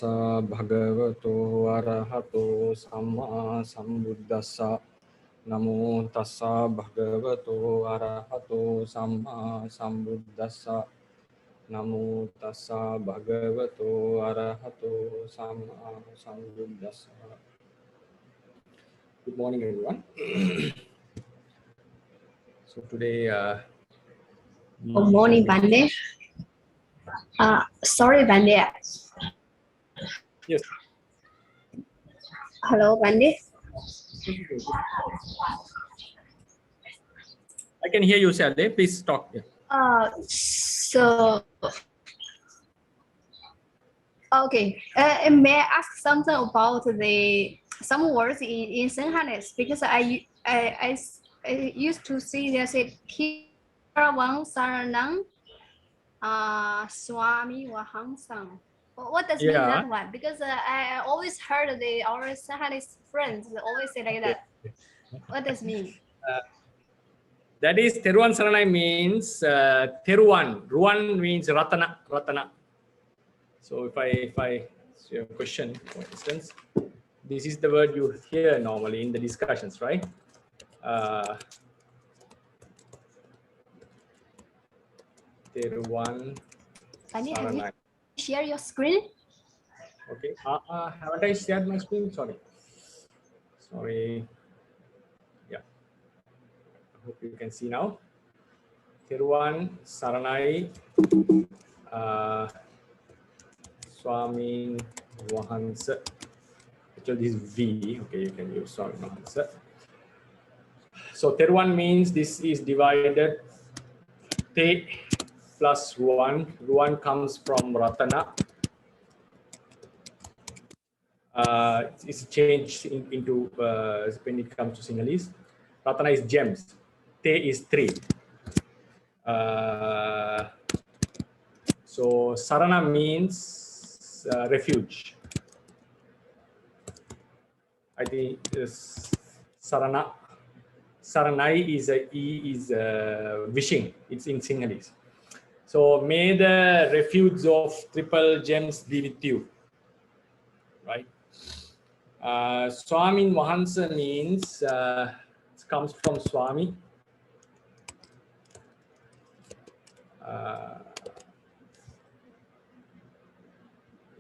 tassa bhagavato arahato samma sambuddhassa. Namo tassa bhagavato arahato samma sambuddhassa. Namo tassa bhagavato arahato samma sambuddhassa. Good morning, everyone. So today, good morning, Bande. Sorry, Bande. Yes. Hello, Bande. I can hear you, Sade. Please talk. So okay. May I ask something about some words in Shanghainese, because I used to see they said Kirawang Saranang Swami Wahangsang. What does mean that one? Because I always heard our Shanghainese friends always say like that. What does mean? That is Teruvan Saranai means Teruvan. Ruan means Ratana. Ratana. So if I see a question, for instance, this is the word you hear normally in the discussions, right? Teruvan Saranai. Have you share your screen? Okay. Haven't I shared my screen? Sorry. Yeah. I hope you can see now. Teruvan Saranai Swami Wahansa. Actually, this is V. Okay, you can use Swami Wahansa. So Teruvan means this is divided Te plus Ruan. Ruan comes from Ratana. It's changed into when it comes to Sinhalese. Ratana is gems. Te is tree. So Sarana means refuge. I think Sarana. Saranai is wishing. It's in Sinhalese. So may the refuge of triple gems be with you. Right. Swami Wahansa means it comes from Swami.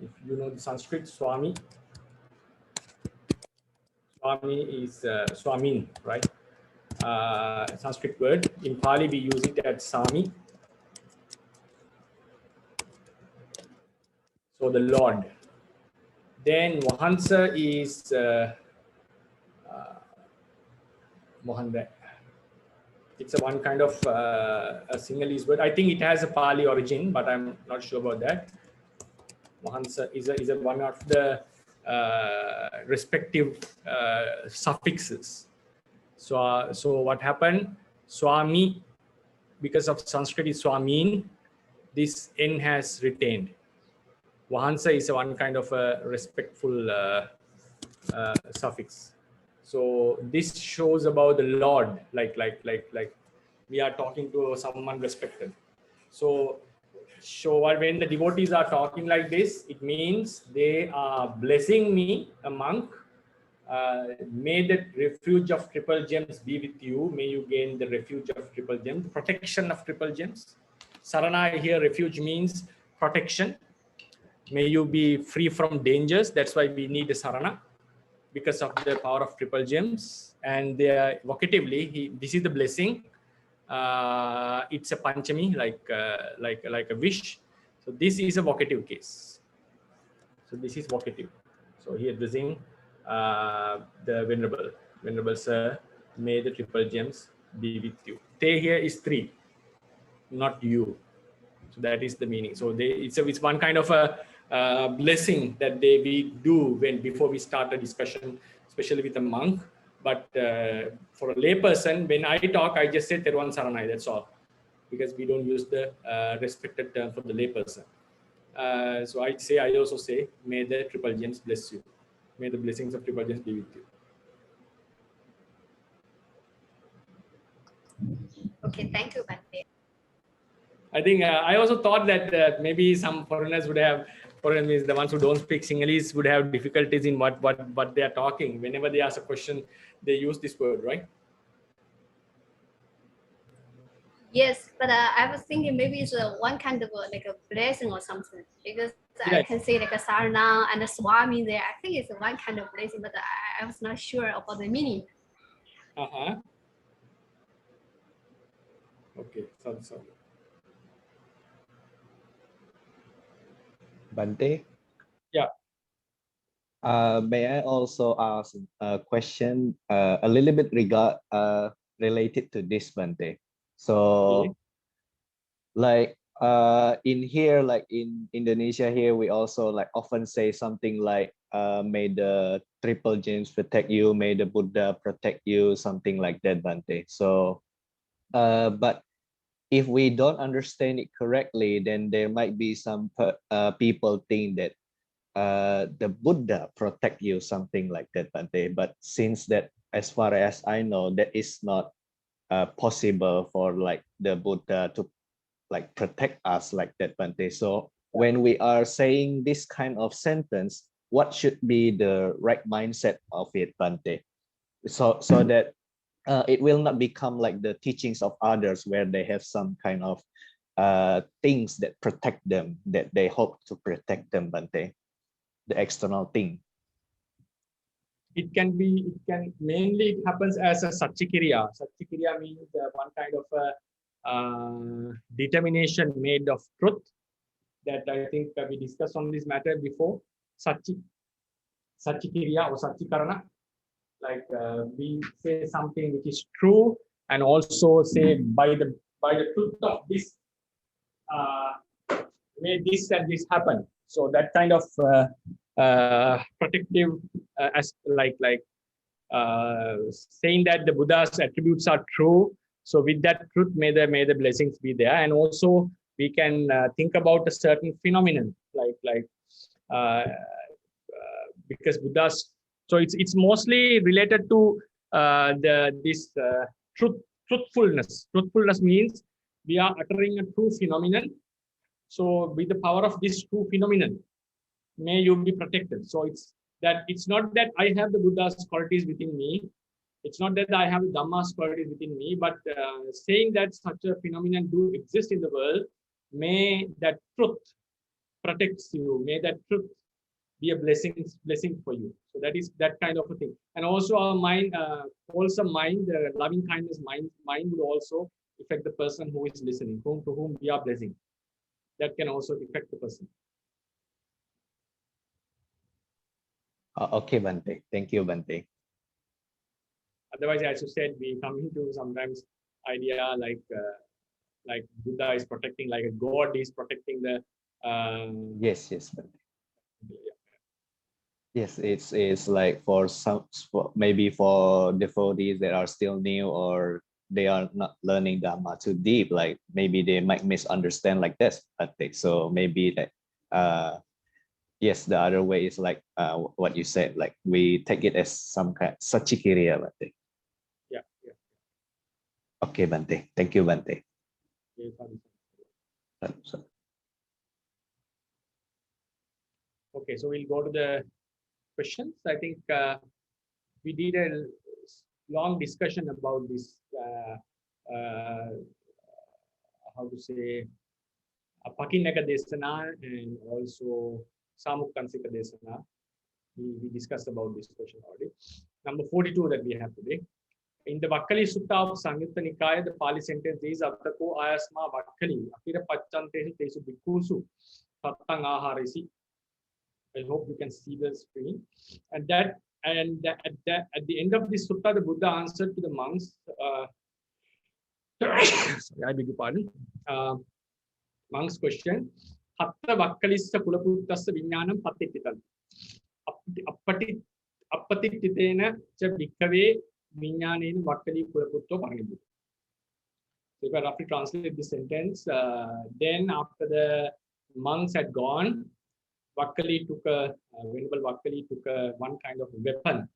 If you know the Sanskrit, Swami is Swamin, right? Sanskrit word. In Pali, we use it as Sami. So the Lord. Then Wahansa is Mohanda. It's a one kind of a Sinhalese word. I think it has a Pali origin, but I'm not sure about that. Wahansa is a one of the respective suffixes. So what happened? Swami, because of Sanskrit is Swamin, this N has retained. Wahansa is one kind of a respectful suffix. So this shows about the Lord, like we are talking to someone respected. So when the devotees are talking like this, it means they are blessing me, a monk. May the refuge of triple gems be with you. May you gain the refuge of triple gems, protection of triple gems. Sarana here, refuge means protection. May you be free from dangers. That's why we need the Sarana, because of the power of triple gems. And they are vocatively, this is the blessing. It's a panchami, like a wish. So this is a vocative case. So this is vocative. So here blessing the venerable sir, may the triple gems be with you. Te here is three, not you. So that is the meaning. So it's one kind of a blessing that we do before we start a discussion, especially with a monk. But for a layperson, when I talk, I just say Teruvan Saranai, that's all, because we don't use the respected term for the layperson. So I also say, may the triple gems bless you. May the blessings of triple gems be with you. Okay, thank you, Bande. I think I also thought that maybe some foreigners would have foreign means the ones who don't speak Sinhalese would have difficulties in what they are talking. Whenever they ask a question, they use this word, right? Yes, but I was thinking maybe it's one kind of like a blessing or something, because I Yeah. can see like a Sarana and a Swami there. I think it's one kind of blessing, but I was not sure about the meaning. Okay, sorry. Bante? Yeah. May I also ask a question a little bit related to this, Bante? So, Okay. like in here, like in Indonesia here, we also like often say something like, may the triple gems protect you, may the Buddha protect you, something like that, Bante. So, but if we don't understand it correctly, then there might be some people think that the Buddha protect you, something like that, Bante. But since that, as far as I know, that is not possible for like the Buddha to like protect us like that, Bante. So when we are saying this kind of sentence, what should be the right mindset of it, Bante? So that it will not become like the teachings of others where they have some kind of things that protect them, that they hope to protect them, Bante, the external thing. It can mainly it happens as a Satchikiriya. Satchikiriya means one kind of a determination made of truth that I think we discussed on this matter before. Satchikiriya or Satchikarana, like we say something which is true, and also say by the truth of this, made this and this happen. So that kind of protective, as saying that the Buddha's attributes are true. So with that truth, may the blessings be there, and also we can think about a certain phenomenon, because Buddha's. So it's mostly related to this truthfulness. Truthfulness means we are uttering a true phenomenon. So with the power of this true phenomenon, may you be protected. So it's not that I have the Buddha's qualities within me. It's not that I have the Dhamma's qualities within me, but saying that such a phenomenon do exist in the world, may that truth protects you. May that truth be a blessing for you. So that is that kind of a thing. And also our mind, wholesome mind, loving kindness mind would also affect the person who is listening, to whom we are blessing. That can also affect the person. Okay, Bante. Thank you, Bante. Otherwise, as you said, we come into sometimes idea like Buddha is protecting, like a god is protecting the. Yes, Bante. Yes, it's like for some, maybe for devotees that are still new or they are not learning Dhamma too deep, like maybe they might misunderstand like this, Bante. So maybe that yes, the other way is like what you said, like we take it as some kind of Satchikiriya, Bante. Yeah. Okay, Bante. Thank you, Bante. Okay, so we'll go to the questions. I think we did a long discussion about this, how to say, Pakinaka Desana and also Samukkansika Desana. We discussed about this question already. Number 42 that we have today. In the Vakkali Sutta of Samyutta Nikaya, the Pali sentence is Attako Ayasma Vakkali, Akira Pachantesu Tesu Bhikkhusu, Tattang Aharisi. I hope you can see the screen. And at the end of this sutta, the Buddha answered to the monks. Sorry, I beg your pardon. Monks' question. Hatta Vakkalissa Kulaputassa Vinyanam Patitital. Appatititena cha Bhikkave Vinyanena Vakkali Kulaputto Paranibu. So if I roughly translate this sentence, then after the monks had gone, Vakkali took Venerable Vakkali took one kind of weapon,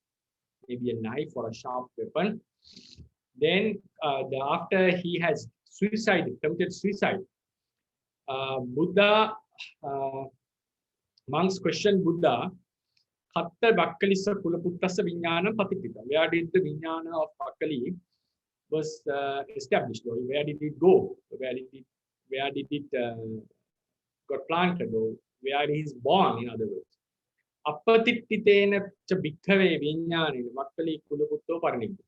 maybe a knife or a sharp weapon. Then after he has committed suicide, Buddha Monks questioned Buddha, Katta Bakkalisa Kulaputtasa Vijnanam Patipita. Where did the Vijnana of Bakkali was established? Or where did it go? Where did it got planted? Or where he is born, in other words? Appatittitena cha bhikkhave vijnane Bakkali Kulaputto Paranidha.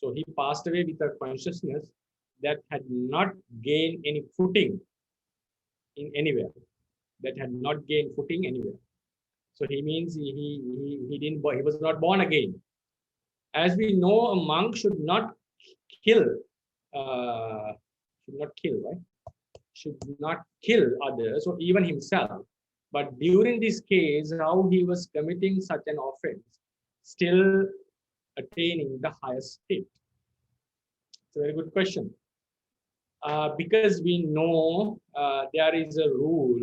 So he passed away with a consciousness that had not gained any footing in anywhere. That had not gained footing anywhere. So he means he was not born again. As we know, a monk should not kill, right? Should not kill others or even himself. But during this case, how he was committing such an offense, still attaining the highest state? It's a very good question. Because we know there is a rule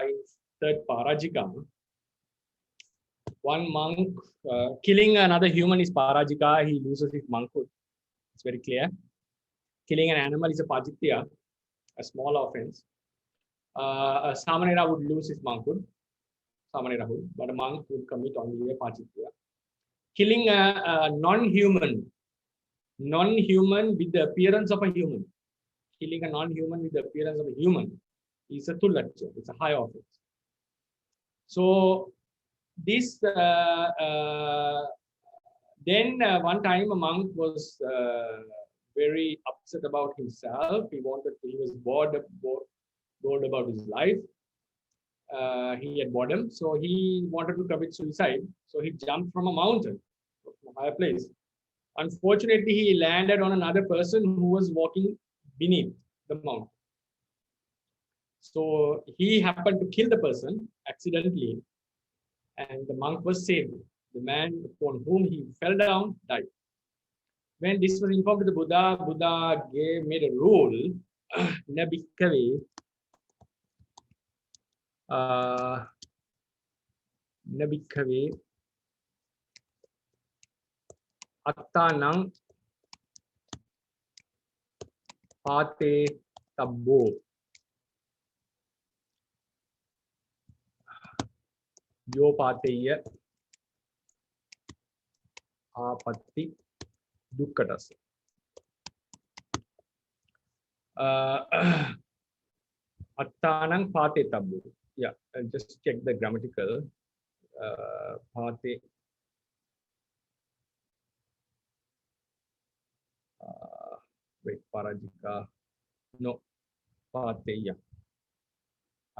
in third Parajika. One monk killing another human is Parajika, he loses his monkhood. It's very clear. Killing an animal is a Pajitya, a small offense. A Samanera would lose his monkhood, but a monk would commit only a Pajitya. Killing a non-human with the appearance of a human. Killing a non-human with the appearance of a human is a Tullacha, it's a high offense. So this then one time a monk was very upset about himself. He was bored about his life. He had boredom, so he wanted to commit suicide. So he jumped from a mountain, from a higher place. Unfortunately, he landed on another person who was walking beneath the mountain. So he happened to kill the person accidentally, and the monk was saved. The man upon whom he fell down died. When this was informed to the Buddha, Buddha made a rule, na bhikkave attanang pate tabbo. Yo pateya apatti dukkatasa. Attanang pate tabbo. Yeah, I'll just check the grammatical. Pate. Wait, Parajika. No, pateya.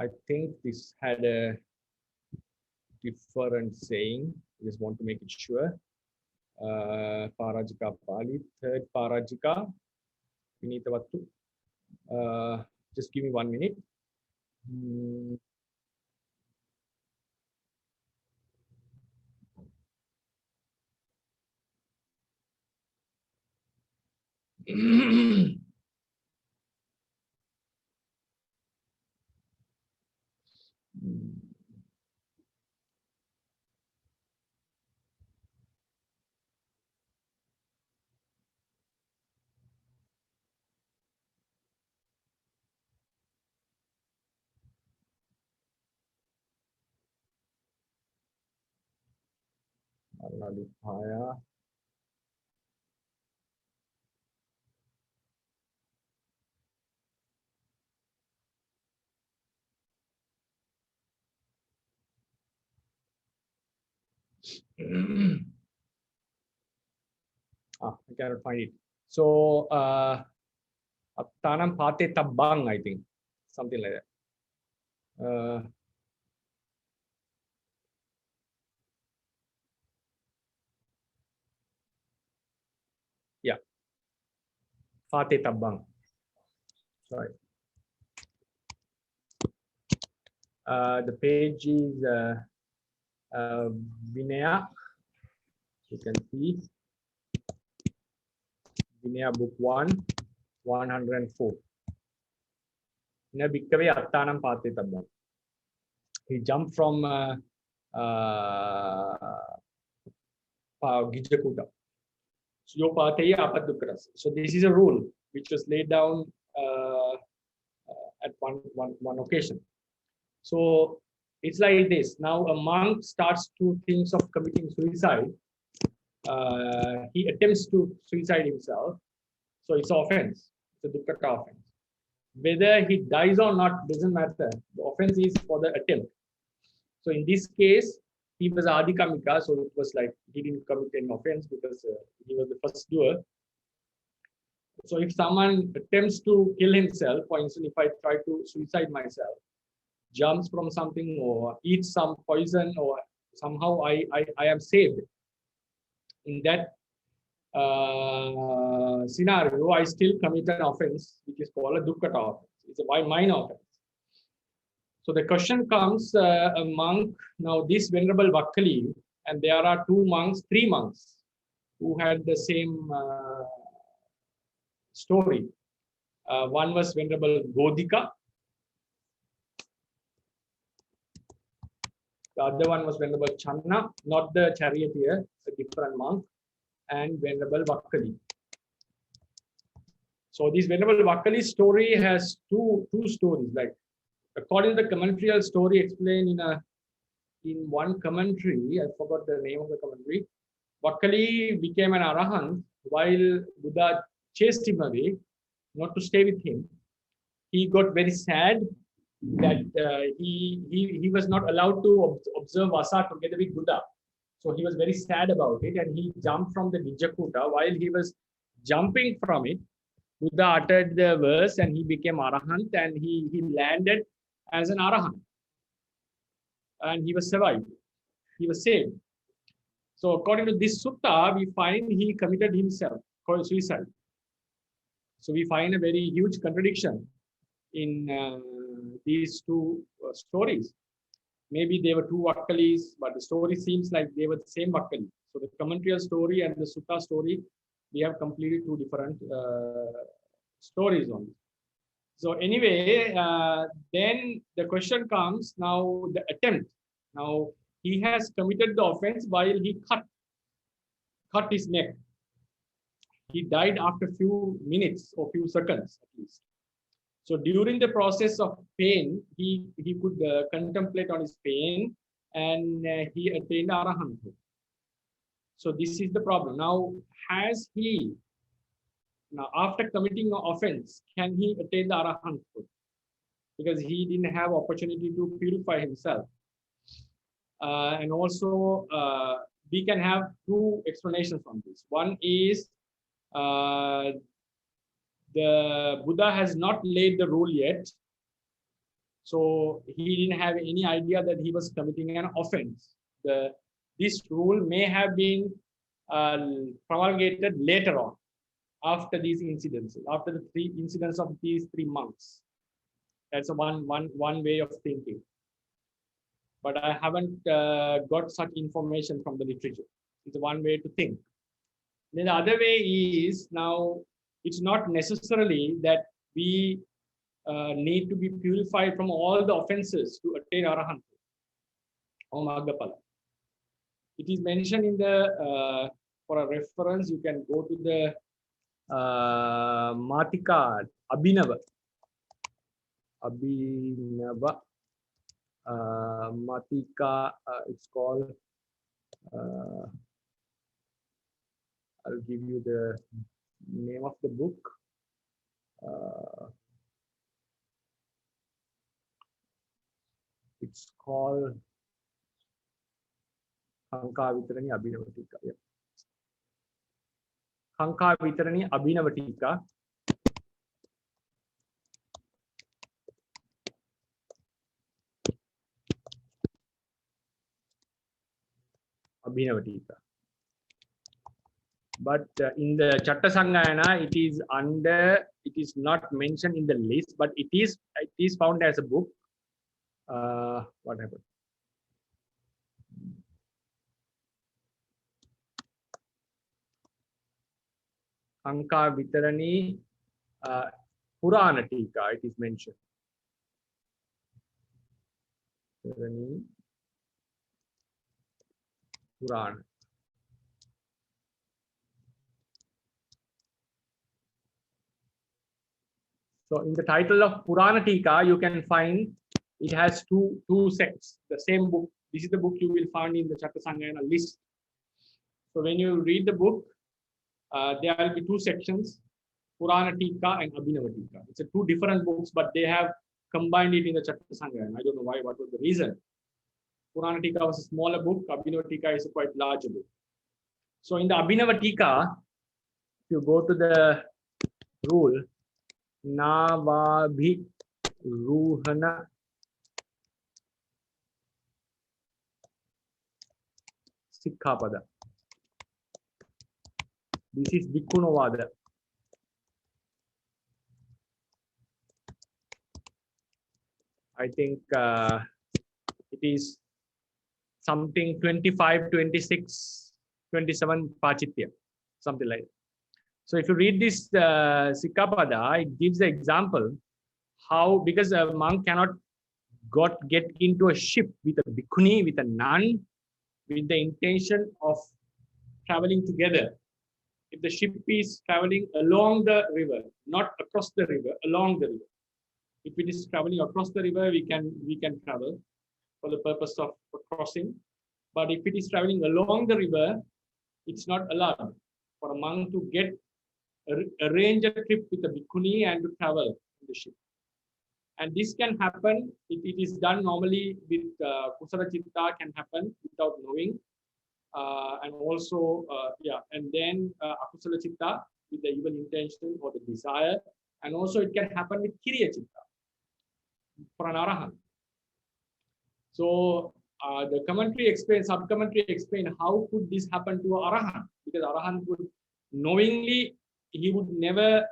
I think this had a different saying. I just want to make it sure. Parajika Pali, third Parajika, Vinitavattu. Just give me 1 minute. Maranadupaya. I cannot find it. So Attanam Pate Tabbang, I think. Something like that. Yeah. Pate Tabbang. Sorry. The page is Vinaya. You can see Vinaya book 1, 104. Na bhikkave attanam pate tabbam. He jumped from Gijakuta. So this is a rule which was laid down at one occasion. So It's like this. Now a monk starts to think of committing suicide. He attempts to suicide himself. So it's offense. It's a dukkha offense. Whether he dies or not doesn't matter. The offense is for the attempt. So in this case, he was Adikamika, so it was like he didn't commit any offense because he was the first doer. So if someone attempts to kill himself, for instance, if I try to suicide myself, jumps from something or eats some poison or somehow I am saved. In that scenario, I still commit an offense, which is called a dukkha offense. It's a minor offense. So the question comes, a monk, now this Venerable Vakkali, and there are three monks who had the same story. One was Venerable Godika. The other one was Venerable Channa, not the charioteer, a different monk, and Venerable Vakkali. So this Venerable Vakkali story has two stories. Like according to the commentarial story explained in one commentary, I forgot the name of the commentary. Vakkali became an arahant while Buddha chased him away, not to stay with him. He got very sad that he was not allowed to observe Vasa together with Buddha. So he was very sad about it, and he jumped from the Nijakuta. While he was jumping from it, Buddha uttered the verse and he became Arahant, and he landed as an Arahant. And he was survived. He was saved. So according to this sutta, we find he committed himself, suicide. So we find a very huge contradiction in these two stories. Maybe they were two Vakkalis, but the story seems like they were the same Vakkali. So the commentarial story and the sutta story, we have completely two different stories on it. So anyway, then the question comes now, the attempt. Now he has committed the offense while he cut his neck. He died after a few minutes or few seconds at least. So during the process of pain, he could contemplate on his pain, and he attained arahanthood. So this is the problem. Now, after committing an offense, can he attain the arahanthood? Because he didn't have opportunity to purify himself. And also, we can have two explanations on this. One is the Buddha has not laid the rule yet. So he didn't have any idea that he was committing an offense. This rule may have been promulgated later on, after these incidents, after the three incidents of these three monks. That's one way of thinking. But I haven't got such information from the literature. It's one way to think. Then the other way is, now it's not necessarily that we need to be purified from all the offenses to attain arahanthood or Maggaphala. It is mentioned in the, for a reference, you can go to the Matika Abhinava. Matika, it's called, I'll give you the name of the book. It's called Khanka Vitarani Abhinavatika. Yeah. Khanka Vitarani Abhinavatika. Abhinavatika. But in the Chatta Sanghayana, it is not mentioned in the list, but it is found as a book. What happened? Khanka Vitarani Purana Tika, it is mentioned. Purana. So in the title of Purana Tika, you can find it has two sects. The same book. This is the book you will find in the Chattasanggayana list. So when you read the book, there will be two sections, Purana Tika and Abhinava Tika. It's two different books, but they have combined it in the Chattasanggayana. I don't know why, what was the reason. Purana Tika was a smaller book, Abhinava Tika is a quite larger book. So in the Abhinava Tika, if you go to the rule, Navabhi Ruhana Sikkhapada. This is Bhikkhunovada. I think it is something 25, 26, 27 Pachitya, something like that. So if you read this Sikkhapada, it gives the example how, because a monk cannot get into a ship with a bhikkhuni, with a nun, with the intention of traveling together. If the ship is traveling along the river, not across the river, along the river. If it is traveling across the river, we can travel for the purpose of crossing. But if it is traveling along the river, it's not allowed for a monk to arrange a trip with a bhikkhuni and to travel in the ship. And this can happen, it is done normally with Kusala Chitta, can happen without knowing. And also, and then Akusala Chitta with the evil intention or the desire. And also it can happen with Kiriya Chitta for an Arahant. So the sub-commentary explain how could this happen to an Arahant? Because Arahant would knowingly, he would never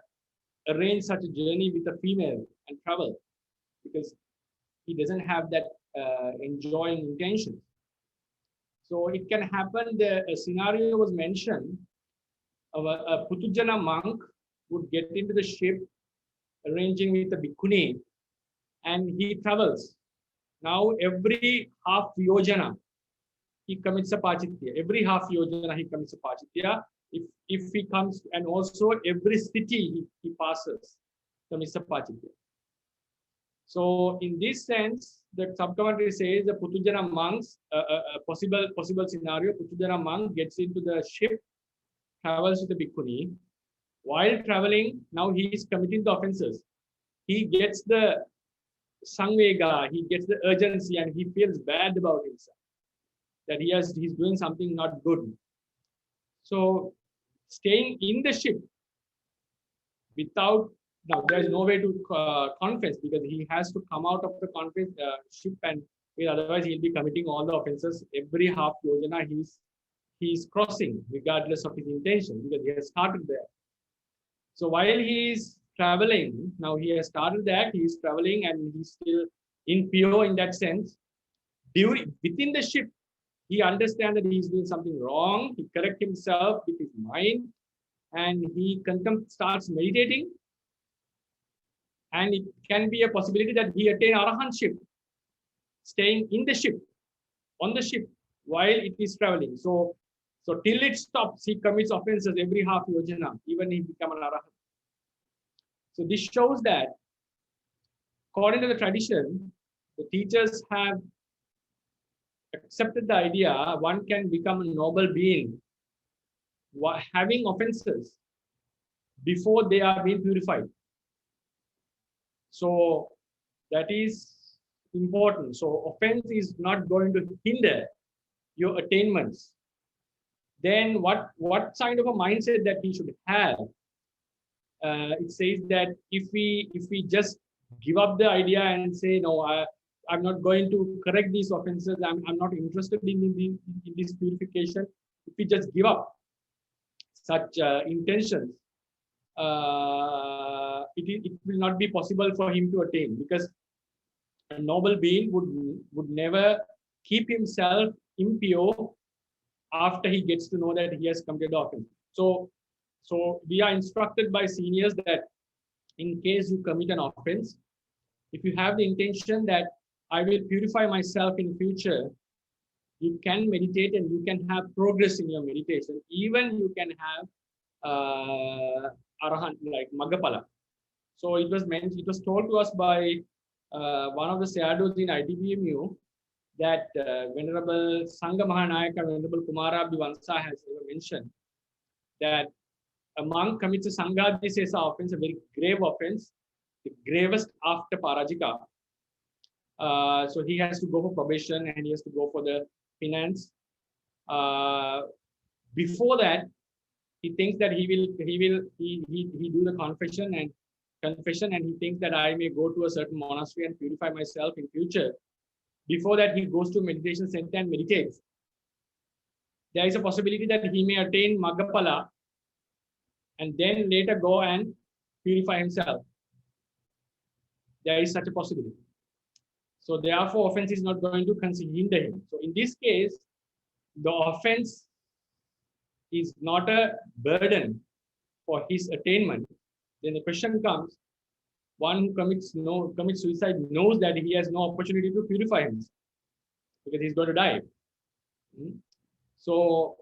arrange such a journey with a female and travel, because he doesn't have that enjoying intention. So it can happen, a scenario was mentioned of a Putujana monk would get into the ship arranging with a bhikkhuni, and he travels. Now every half yojana, he commits a pachitya. Every half yojana, he commits a pachitya. If he comes, and also every city he passes, commits a pachitya. So in this sense, the sub-commentary says the Putujana monks, a possible scenario, Putujana monk gets into the ship, travels with the bhikkhuni. While traveling, now he is committing the offenses. He gets the sangvega, he gets the urgency, and he feels bad about himself, that he's doing something not good. So staying in the ship without, now there's no way to confess, because he has to come out of the ship, and otherwise he'll be committing all the offenses. Every half yojana he's crossing regardless of his intention, because he has started there. So while he is traveling, now he has started that, he is traveling and he's still impure in that sense. Within the ship, he understands that he is doing something wrong. He corrects himself with his mind, and he starts meditating. And it can be a possibility that he attain arahantship, staying in the ship, on the ship, while it is traveling. So till it stops, he commits offenses every half yojana, even if he becomes an arahant. So this shows that, according to the tradition, the teachers have accepted the idea one can become a noble being having offenses before they are being purified. So that is important. So offense is not going to hinder your attainments. Then what kind of a mindset that he should have? It says that if we just give up the idea and say, no, I'm not going to correct these offenses, I'm not interested in this purification. If we just give up such intentions, it will not be possible for him to attain, because a noble being would never keep himself impure after he gets to know that he has committed offense. So we are instructed by seniors that in case you commit an offense, if you have the intention that I will purify myself in future, you can meditate and you can have progress in your meditation. Even you can have arahant, like Maggapala. So it was told to us by one of the Sayadaws in ITBMU, that Venerable Sangha Mahanayaka, Venerable Kumara Abhivansa has ever mentioned that a monk commits a Sanghadisesa offense, a very grave offense, the gravest after Parajika. So he has to go for probation and he has to go for the penance. Before that, he thinks that he do the confession and he thinks that I may go to a certain monastery and purify myself in future. Before that, he goes to a meditation center and meditates. There is a possibility that he may attain Maggapala and then later go and purify himself. There is such a possibility. So therefore, offense is not going to hinder him. So in this case, the offense is not a burden for his attainment. Then the question comes, one who commits suicide knows that he has no opportunity to purify himself because he's going to die. So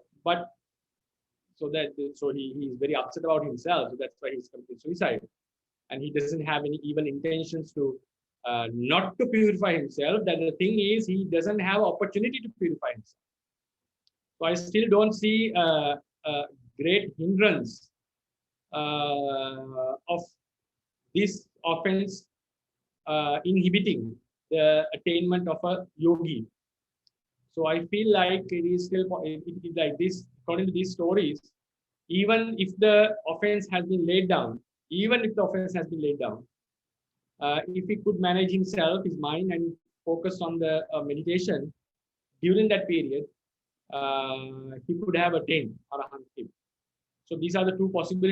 he is very upset about himself. So that's why he's committed suicide, and he doesn't have any evil intentions to not to purify himself. That the thing is, he doesn't have opportunity to purify himself. So I still don't see a great hindrance of this offense inhibiting the attainment of a yogi. So I feel like it is still like this, according to these stories, even if the offense has been laid down, if he could manage himself, his mind, and focus on the meditation during that period, he could have attained Arahanthood. So these are the two possible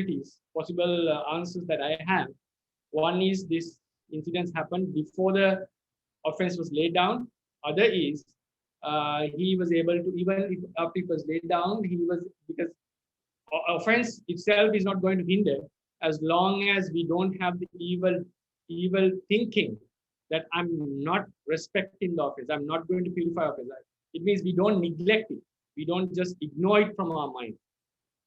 answers that I have. One is this incident happened before the offense was laid down. Other is he was able to, even if after it was laid down, because offense itself is not going to hinder as long as we don't have the evil thinking that I'm not respecting the offense, I'm not going to purify offense. It means we don't neglect it, we don't just ignore it from our mind.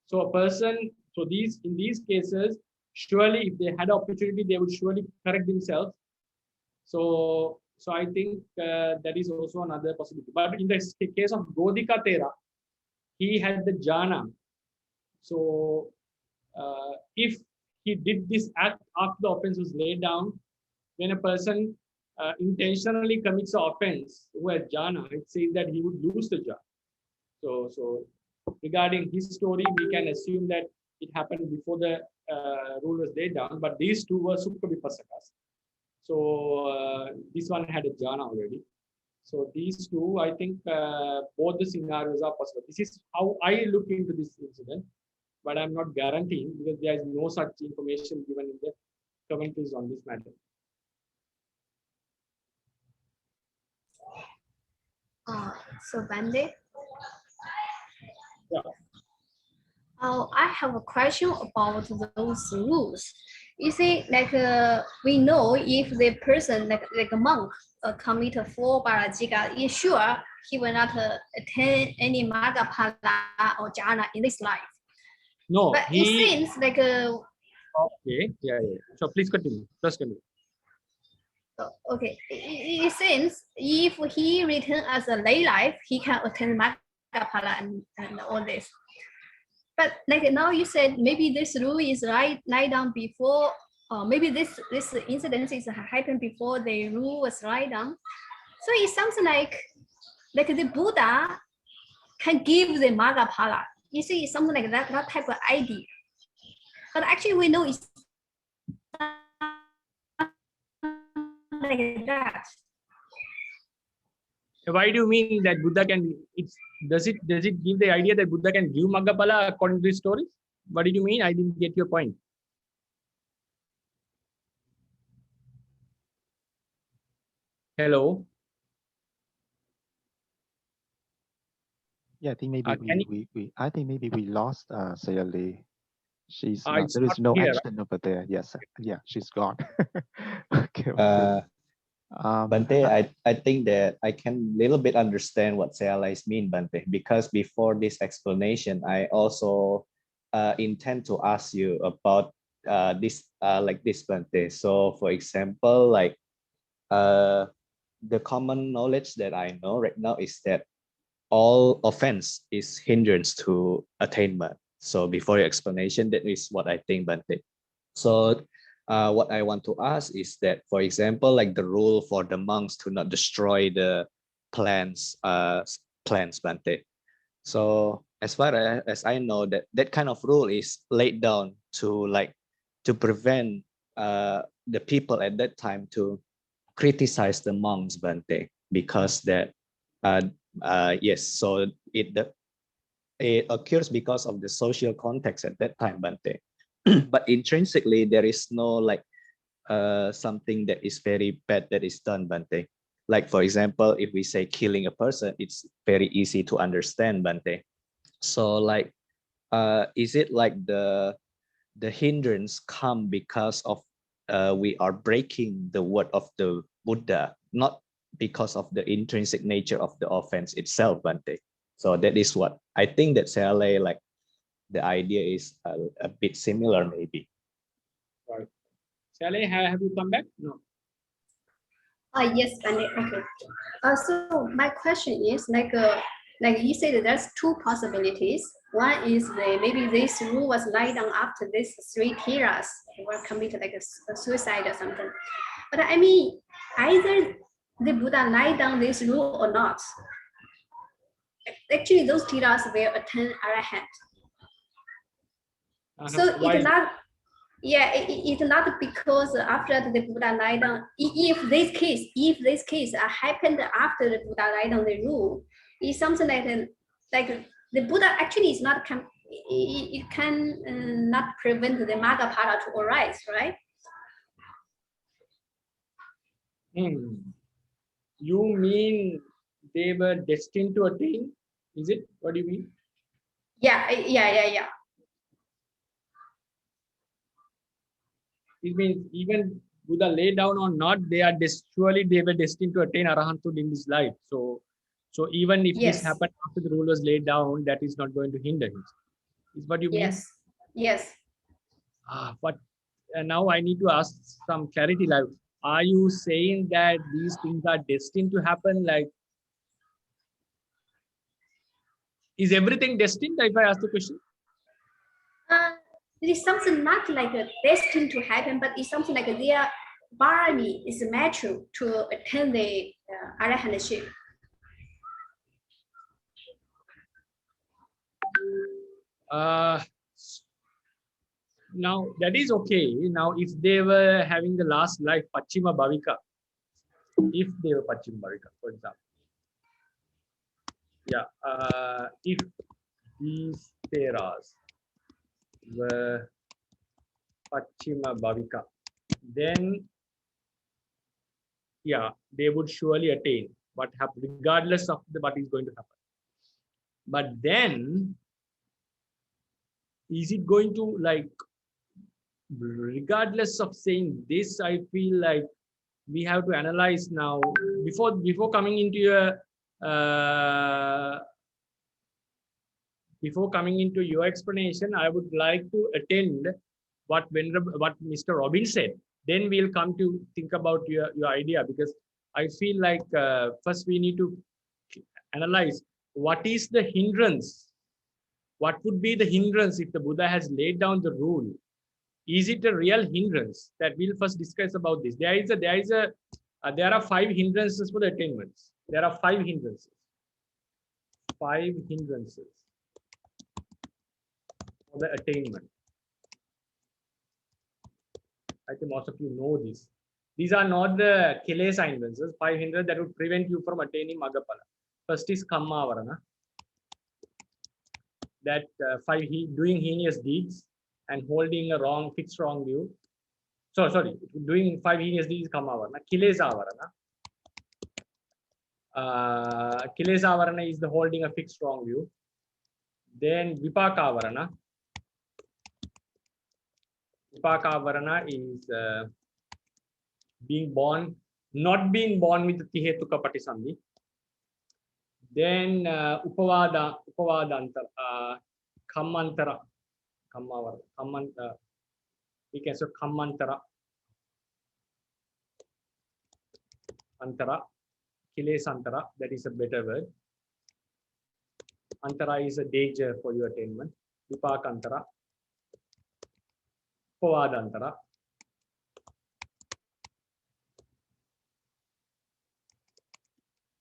So a person, in these cases, surely if they had opportunity, they would surely correct themselves. So I think that is also another possibility. But in the case of Godika Thera, he had the jhana. So if he did this act after the offense was laid down, when a person intentionally commits an offense who has jhana, it says that he would lose the jhana. So regarding his story, we can assume that it happened before the rule was laid down, but these two were Sukha Vipassakas. So this one had a jhana already. So these two, I think both the scenarios are possible. This is how I look into this incident, but I'm not guaranteeing because there is no such information given in the commentaries on this matter. So Bande? Yeah. I have a question about those rules. You see, like we know if the person, like a monk, commit 4 parajika, is sure he will not attain any Maggaphala or jhana in this life. No, but it seems like okay, yeah. So please continue. Okay, it seems if he return as a lay life, he can attain Maggaphala and all this. But like now you said, maybe this rule is lie down before, maybe this incident is happened before the rule was lie down. So it sounds like the Buddha can give the Maggaphala. You see, it's something like that type of idea. But actually, we know it's like that. Why do you mean that Buddha can? Does it give the idea that Buddha can give Maggaphala according to this story? What did you mean? I didn't get your point. Hello. Yeah, I think maybe I think maybe we lost Sayali. She's there is no here, action over there. Yes, yeah, she's gone. Okay. Bante, I think that I can little bit understand what Sayalais mean, Bante, because before this explanation, I also intend to ask you about this like this, Bante. So for example, like the common knowledge that I know right now is that all offense is hindrance to attainment. So before your explanation, that is what I think, Bante. So what I want to ask is that, for example, like the rule for the monks to not destroy the plants, Bante. So as far as I know, that kind of rule is laid down to prevent the people at that time to criticize the monks, Bante, because that yes, so it occurs because of the social context at that time, Bante. But intrinsically, there is no like something that is very bad that is done, Bante. Like for example, if we say killing a person, it's very easy to understand, Bante. So like, is it like the hindrance come because of we are breaking the word of the Buddha, not because of the intrinsic nature of the offense itself, Bante? So that is what I think that Sale, like the idea is a bit similar, maybe. Right. Sale, have you come back? No. Yes, Bande. Okay. So my question is like you said, there's two possibilities. One is maybe this rule was laid down after these three tiras were committed like a suicide or something. But I mean, either the Buddha laid down this rule or not. Actually, those tiras were attain arahant. So it's not. Yeah, it's not because after the Buddha laid down. If this case happened after the Buddha laid down the rule, it's something like the Buddha actually is not it can not prevent the Maggapada to arise, right? You mean they were destined to attain? Is it? What do you mean? Yeah. It means even Buddha lay down or not, surely they were destined to attain arahanthood in this life. So even if this happened after the rule was laid down, that is not going to hinder him. Is what you mean? Yes. But now I need to ask some clarity. Like, are you saying that these things are destined to happen? Like, is everything destined? If I ask the question. It is something not like destined to happen, but it's something like their body is mature to attain the arahantship. Now that is okay. Now, if they were having the last life, Pachima Bhavika, if they were Pachima Bhavika, for example, if these teras were Pachima Bhavika, then they would surely attain what happened, regardless of what is going to happen. But then, is it going to, like, regardless of saying this, I feel like we have to analyze now before coming into your explanation. I would like to attend what Mr. Robin said. Then we'll come to think about your idea, because I feel like first we need to analyze what is the hindrance. What would be the hindrance if the Buddha has laid down the rule? Is it a real hindrance? That we'll first discuss about this. There are 5 hindrances for the attainments. There are 5 hindrances. 5 hindrances for the attainment. I think most of you know this. These are not the kilesa hindrances. 5 hindrances that would prevent you from attaining Maggaphala. First is Kamma Varana. That 5 doing heinous deeds and holding a fixed wrong view. Doing 5 heinous deeds is Kamma Varana. Kilesa Varana. Kilesa Varana is the holding a fixed wrong view. Then Vipaka Varana. Vipaka Varana is not being born with the Tihetuka Patisandhi. Then Upavadantara, Kammantara, we can say Kammantara. Antara, kilesantara, that is a better word. Antara is a danger for your attainment. Vipakantara, Povadantara.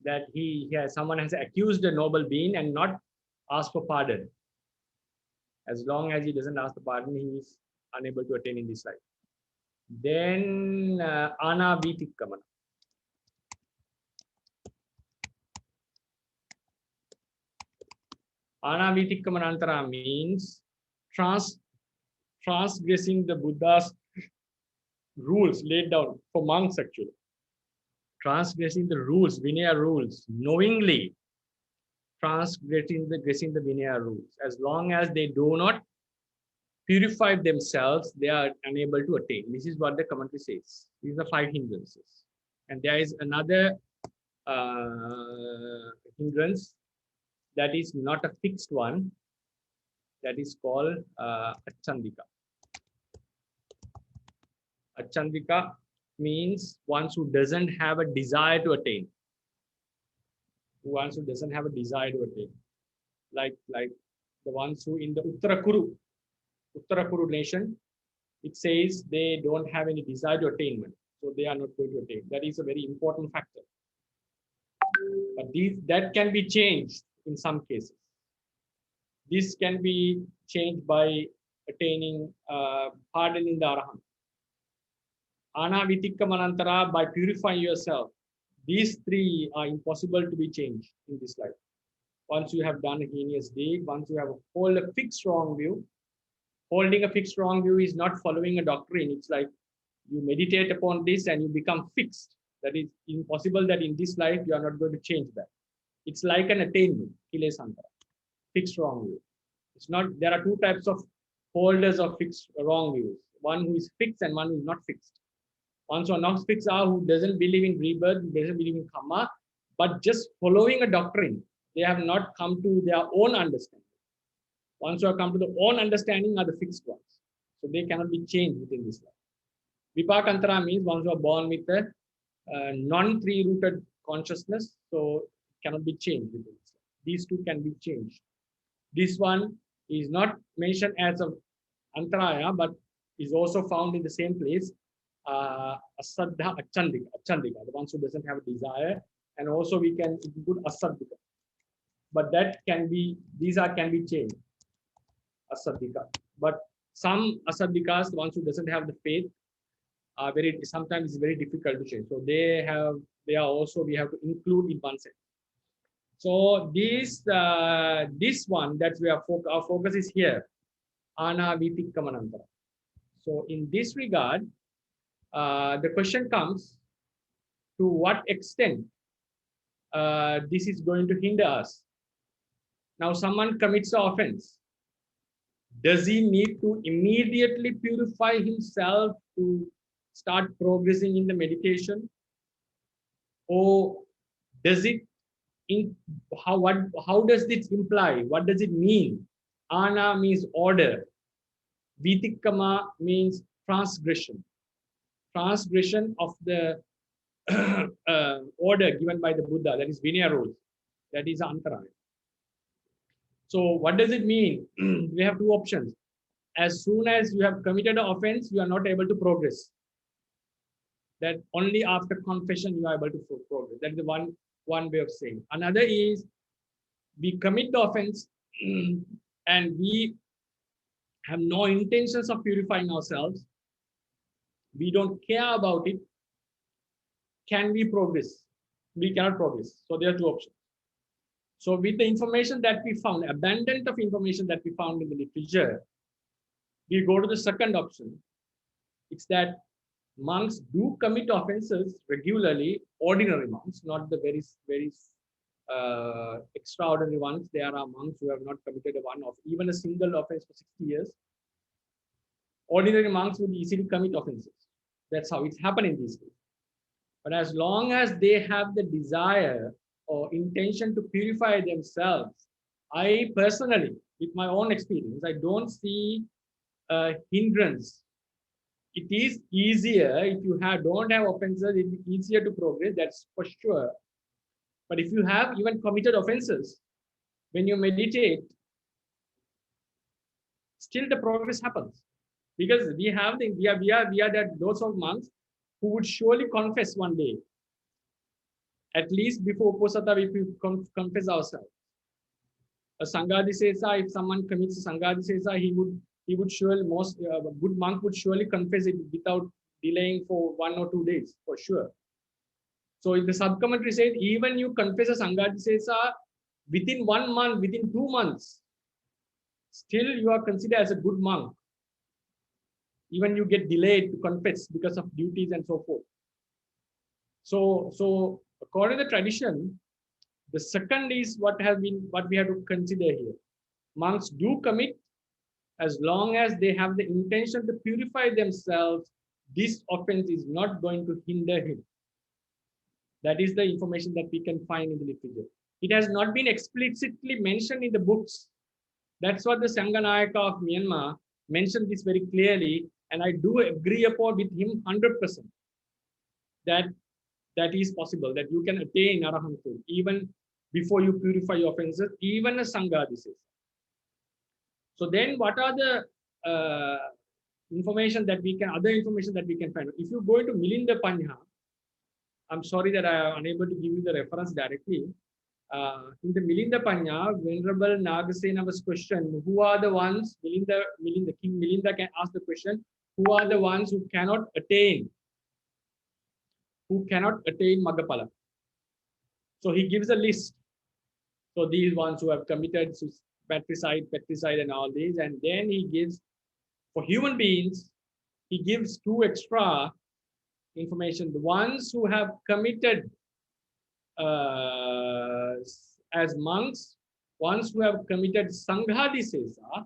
That someone has accused a noble being and not asked for pardon. As long as he doesn't ask the pardon, he is unable to attain in this life. Then Anavitikkamana. Anavitikkamanantara means transgressing the Buddha's rules laid down for monks actually. Transgressing the rules, Vinaya rules, knowingly transgressing the Vinaya rules. As long as they do not purify themselves, they are unable to attain. This is what the commentary says. These are 5 hindrances. And there is another hindrance that is not a fixed one, that is called Achandika. Achandika means one who doesn't have a desire to attain. One who doesn't have a desire to attain. Like the ones who in the Uttarakuru nation, it says they don't have any desire to attainment. So they are not going to attain. That is a very important factor. But that can be changed in some cases. This can be changed by attaining pardon in the Arahant. Anavitikkamanantara, by purifying yourself. These 3 are impossible to be changed in this life. Once you have done a heinous deed, once you have hold a fixed wrong view. Holding a fixed wrong view is not following a doctrine. It's like you meditate upon this and you become fixed. That is impossible that in this life you are not going to change that. It's like an attainment, kilesantara, fixed wrong view. It's not. There are 2 types of holders of fixed wrong views. One who is fixed and one who is not fixed. Ones who are not fixed are who doesn't believe in rebirth, doesn't believe in karma, but just following a doctrine. They have not come to their own understanding. Ones who have come to their own understanding are the fixed ones. So they cannot be changed within this life. Vipakantara means ones who are born with a non-3-rooted consciousness, so it cannot be changed within this life. These 2 can be changed. This one is not mentioned as an antaraya, but is also found in the same place. Asaddha, Achandika, the ones who doesn't have a desire, and also we can include Asaddhika. But that can be, can be changed. Asaddhika. But some Asaddhikas, the ones who doesn't have the faith, are sometimes it's very difficult to change. So we have to include in one sense. So this one that our focus is here, Anavitikkamanantara. So in this regard, the question comes, to what extent this is going to hinder us? Now someone commits an offense. Does he need to immediately purify himself to start progressing in the meditation? Or does it, how does this imply? What does it mean? Ana means order. Vitikkama means transgression. Transgression of the order given by the Buddha, that is Vinaya rules. That is Antaraya. So what does it mean? We have 2 options. As soon as you have committed an offense, you are not able to progress. That only after confession you are able to progress. That is the one way of saying. Another is, we commit the offense and we have no intentions of purifying ourselves. We don't care about it. Can we progress? We cannot progress. So there are 2 options. So with the information that we found, abundant of information that we found in the literature, we go to the second option. It's that monks do commit offenses regularly, ordinary monks, not the very, very extraordinary ones. There are monks who have not committed even a single offense for 60 years. Ordinary monks would easily commit offenses. That's how it's happening these days. But as long as they have the desire or intention to purify themselves, I personally, with my own experience, I don't see a hindrance It is easier if you don't have offenses, it is easier to progress, that's for sure. But if you have even committed offenses, when you meditate, still the progress happens. Because we are that those of monks who would surely confess one day. At least before Uposatha, if we confess ourselves. A Sanghadisesa, if someone commits a Sanghadisesa, he would surely, a good monk would surely confess it without delaying for 1 or 2 days, for sure. So in the sub-commentary says, even you confess a Sanghadisesa within 1 month, within 2 months, still you are considered as a good monk. Even you get delayed to confess because of duties and so forth. So according to the tradition, the second is what we have to consider here. Monks do commit as long as they have the intention to purify themselves. This offense is not going to hinder him. That is the information that we can find in the literature. It has not been explicitly mentioned in the books. That's what the Sanghanayaka of Myanmar mentioned this very clearly, and I do agree upon with him 100% that is possible, that you can attain Arahanthood even before you purify your offenses, even a Sanghadisesa. So then what are the other information that we can find? If you go into Milinda Panya, I'm sorry that I am unable to give you the reference directly. In the Milinda Panya, Venerable Nagasena was questioned, who are the ones, King Milinda can ask the question, who are the ones who cannot attain Maggapala? So he gives a list. So these ones who have committed patricide and all these, and then he gives, for human beings, he gives 2 extra information. The ones who have committed as monks, ones who have committed Sanghadisesa,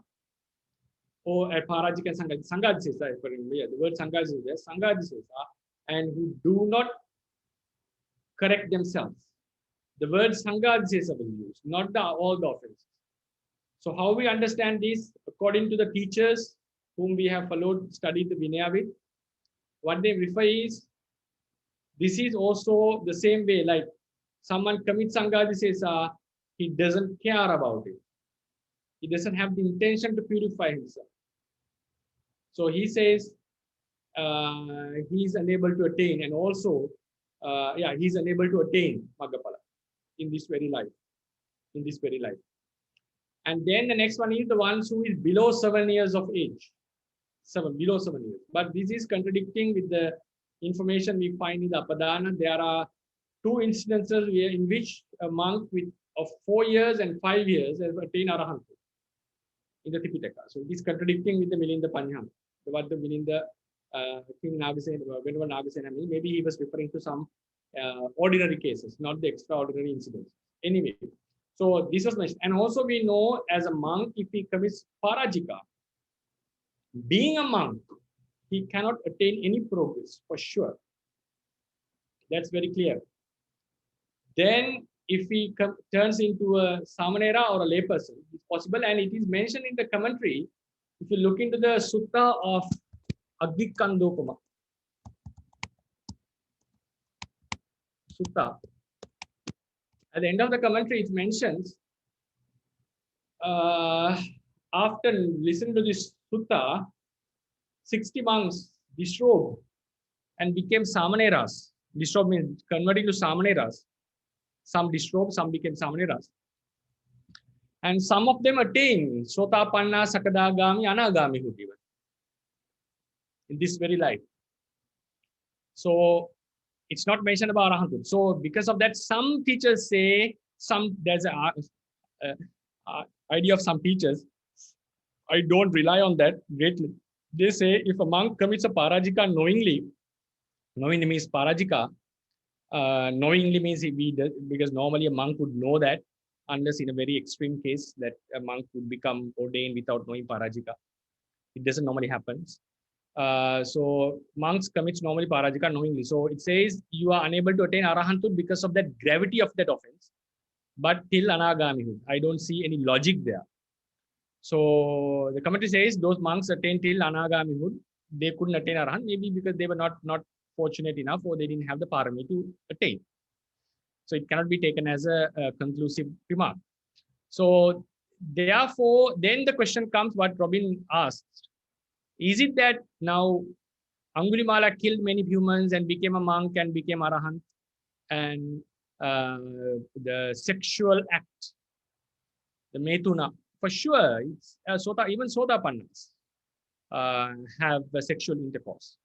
or Parajika and Sanghadisesa, the word Sanghadisesa, and who do not correct themselves. The word Sanghadisesa was used, not all the offenses. So how we understand this, according to the teachers whom we have studied the Vinaya with, what they refer is, this is also the same way, like someone commits Sanghadisesa, he doesn't care about it. He doesn't have the intention to purify himself. So he says he's unable to attain, and also, he's unable to attain Maggapala in this very life. And then the next one is the ones who is below 7 years of age. Below 7 years. But this is contradicting with the information we find in the Apadana. There are 2 incidences in which a monk of 4 years and 5 years has attained Arahanthood in the Tipitaka. So it is contradicting with the Milinda Panya. What the Milinda King Nagasena, Venerable Nagasena, maybe he was referring to some ordinary cases, not the extraordinary incidents. Anyway, so this was mentioned. And also we know, as a monk, if he commits Parajika, being a monk, he cannot attain any progress, for sure. That's very clear. Then if he turns into a Samanera or a layperson, it's possible, and it is mentioned in the commentary. If you look into the Sutta of Agnikandopama, Sutta, at the end of the commentary, it mentions, after listening to this Sutta, 60 monks disrobed and became Samaneras. Disrobed means converting to Samaneras. Some disrobed, some became Samaneras. And some of them attained Sotapanna, Sakadagami, Anagami even in this very life. So it's not mentioned about Arahanthood. So because of that, some teachers say, there's an idea of some teachers, I don't rely on that greatly. They say if a monk commits a Parajika knowingly means Parajika, knowingly means because normally a monk would know that, unless in a very extreme case that a monk would become ordained without knowing Parajika. It doesn't normally happen. So monks commit normally Parajika knowingly. So it says you are unable to attain Arahanthood because of that gravity of that offense. But till Anagamihood, I don't see any logic there. So the commentary says those monks attain till Anagamihood they couldn't attain Arahant, maybe because they were not fortunate enough or they didn't have the parami to attain. So it cannot be taken as a conclusive remark. So therefore, then the question comes what Robin asked. Is it that now Angulimala killed many humans and became a monk and became Arahant? And the sexual act, the Metuna, for sure, it's, even Sotapannas have sexual intercourse.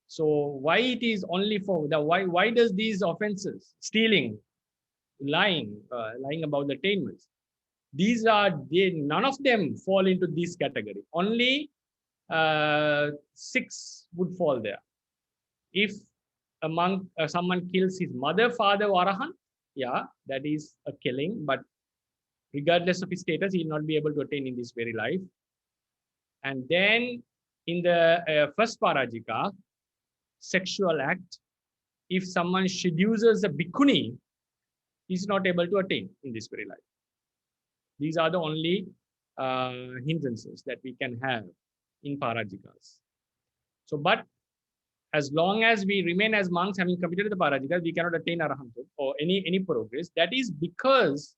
So why it is only for the why does these offenses, stealing, lying about the attainments, these are none of them fall into this category. Only 6 would fall there. If a monk, someone kills his mother, father, or Arahant, yeah, that is a killing, but regardless of his status, he will not be able to attain in this very life. And then in the first parajika, sexual act, if someone seduces a bhikkhuni, he's not able to attain in this very life. These are the only hindrances that we can have in parajikas. So, but as long as we remain as monks having completed the parajikas, we cannot attain arahanthood or any progress. That is because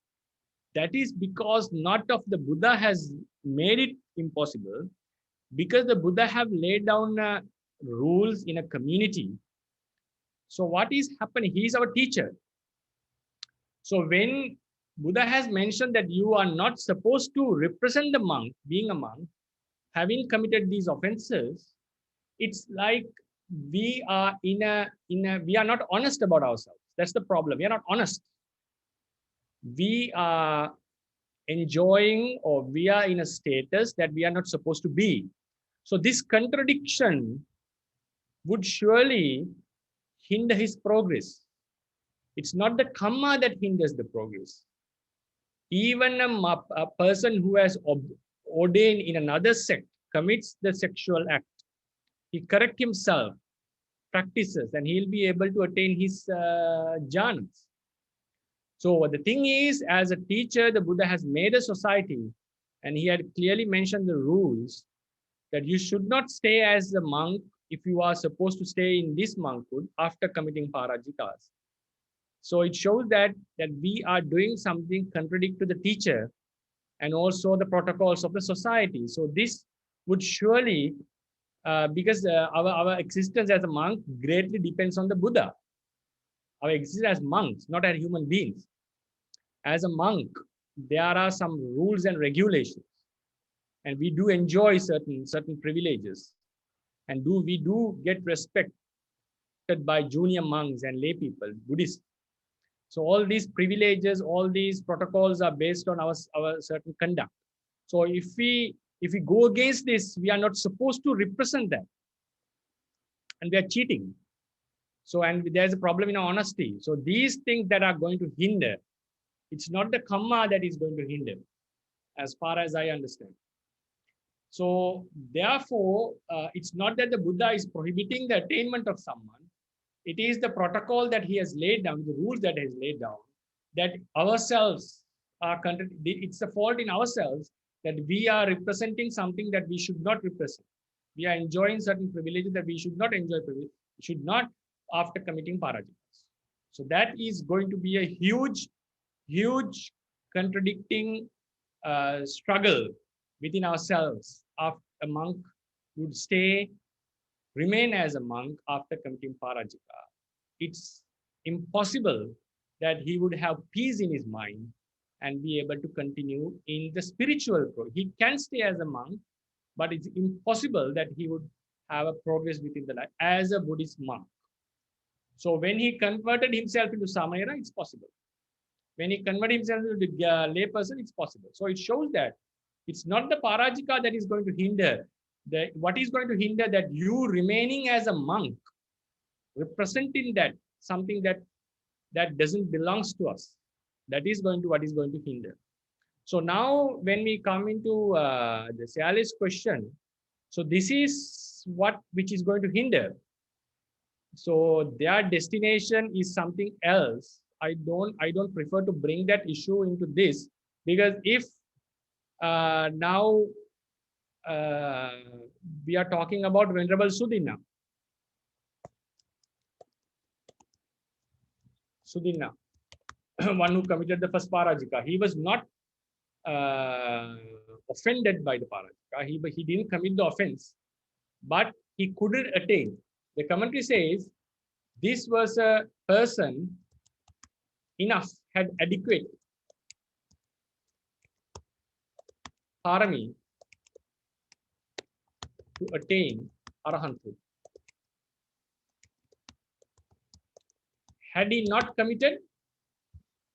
not of the Buddha has made it impossible, because the Buddha have laid down rules in a community. So what is happening? He is our teacher. So when Buddha has mentioned that you are not supposed to represent the monk, being a monk, having committed these offenses, it's like we are we are not honest about ourselves. That's the problem. We are not honest. We are enjoying, or we are in a status that we are not supposed to be. So this contradiction would surely hinder his progress. It's not the karma that hinders the progress. Even a person who has ordained in another sect commits the sexual act, he corrects himself, practices, and he'll be able to attain his jhanas. So the thing is, as a teacher, the Buddha has made a society, and he had clearly mentioned the rules that you should not stay as a monk if you are supposed to stay in this monkhood after committing parajikas. So it shows that we are doing something contradictory to the teacher and also the protocols of the society. So this would surely, because our existence as a monk greatly depends on the Buddha. Our existence as monks, not as human beings. As a monk, there are some rules and regulations, and we do enjoy certain privileges, and we do get respected by junior monks and lay people, Buddhists. So all these privileges, all these protocols are based on our certain conduct. So if we go against this, we are not supposed to represent that, and we are cheating. So, and there's a problem in our honesty. So these things that are going to hinder, it's not the karma that is going to hinder, as far as I understand. So therefore, it's not that the Buddha is prohibiting the attainment of someone. It is the protocol that he has laid down, the rules that he has laid down, that ourselves are, it's a fault in ourselves that we are representing something that we should not represent. We are enjoying certain privileges that we should not enjoy, should not after committing parajikas. So that is going to be a huge contradicting struggle within ourselves. After a monk would remain as a monk after committing parajika, it's impossible that he would have peace in his mind and be able to continue in the spiritual progress. He can stay as a monk, but it's impossible that he would have a progress within the life as a Buddhist monk. So when he converted himself into Samayana, it's possible. When he converted himself into the lay person, it's possible. So it shows that it's not the parajika that is going to hinder. What is going to hinder that you remaining as a monk, representing that something that doesn't belongs to us. That is what is going to hinder. So now when we come into the Siali's question, so this is which is going to hinder. So their destination is something else. I don't prefer to bring that issue into this, because if now we are talking about Venerable Sudina. Sudina, one who committed the first Parajika. He was not offended by the Parajika. He didn't commit the offense, but he couldn't attain. The commentary says this was a person enough, had adequate parami to attain arahanthood. Had he not committed,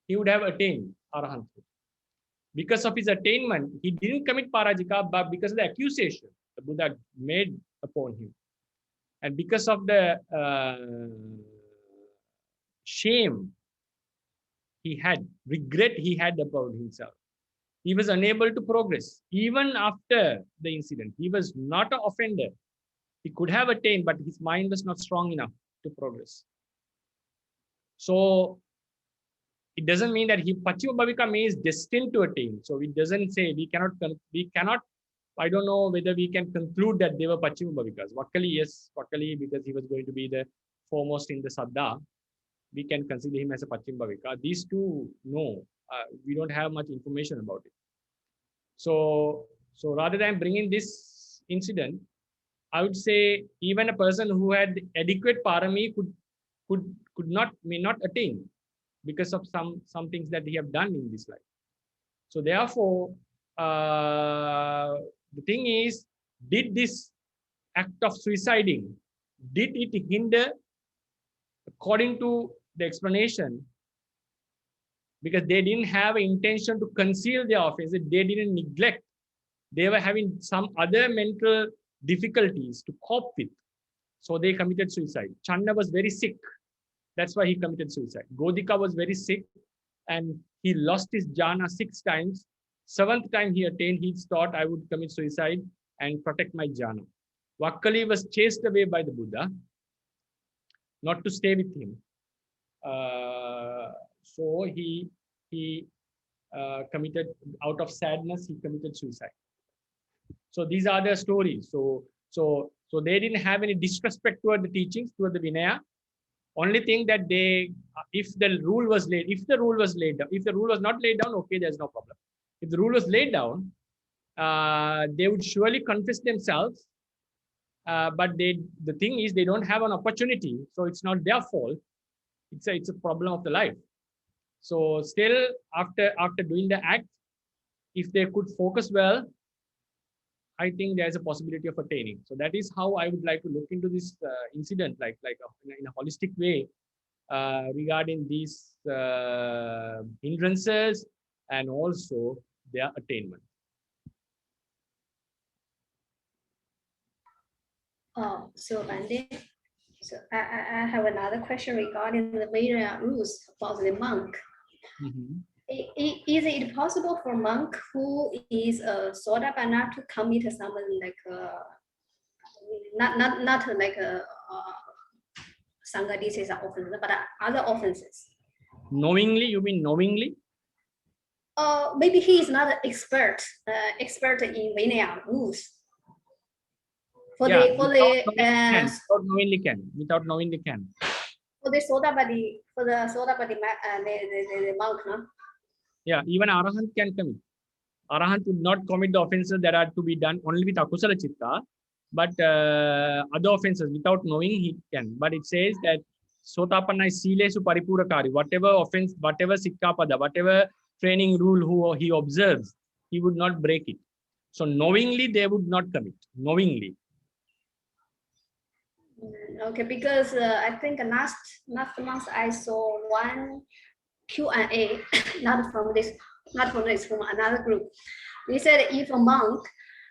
he would have attained arahanthood. Because of his attainment, he didn't commit parajika, but because of the accusation the Buddha made upon him, and because of the shame he had, regret he had about himself, he was unable to progress. Even after the incident, he was not an offender. He could have attained, but his mind was not strong enough to progress. So it doesn't mean that Pachima Bhavika is destined to attain. So it doesn't say we cannot, I don't know whether we can conclude that they were Pachima Bhavikas. Vakkali, yes, Vakkali, because he was going to be the foremost in the Saddha, we can consider him as a Pachima Bhavika. These two, no, we don't have much information about it. So rather than bringing this incident, I would say even a person who had adequate parami may not attain because of some things that he have done in this life. So therefore, the thing is, did this act of suiciding, did it hinder, according to the explanation, because they didn't have an intention to conceal their offense, they didn't neglect, they were having some other mental difficulties to cope with, so they committed suicide. Channa was very sick, that's why he committed suicide. Godika was very sick and he lost his jhana 6 times. 7th time he attained, he thought, I would commit suicide and protect my jhana. Vakkali was chased away by the Buddha, not to stay with him. So he committed, out of sadness, he committed suicide. So these are the stories. So they didn't have any disrespect toward the teachings, toward the Vinaya. Only thing that if the rule was laid down, if the rule was not laid down, okay, there's no problem. If the rule was laid down, they would surely confess themselves. But the thing is, they don't have an opportunity, so it's not their fault. It's a problem of the life. So still, after doing the act, if they could focus well, I think there's a possibility of attaining. So that is how I would like to look into this incident, like in a holistic way, regarding these hindrances and also their attainment. Oh, so Bande, so I have another question regarding the Vinaya rules about the monk. Mm-hmm. Is it possible for a monk who is a Sotapanna to commit something like not like a Sangha disease offense, but other offenses? Knowingly, you mean knowingly? Maybe he is not an expert in Vinaya rules. Without knowingly can. For the Sotapatti, the monk, no? Yeah, even Arahant can commit. Arahant would not commit the offenses that are to be done only with Akusala Chitta, but other offenses without knowing he can. But it says that Sotapanna is Silesu Paripurakari. Whatever offense, whatever Sikkapada, whatever training rule he observes, he would not break it. So knowingly they would not commit. Knowingly. Okay, because I think last month I saw one Q&A, not from this, from another group. They said if a monk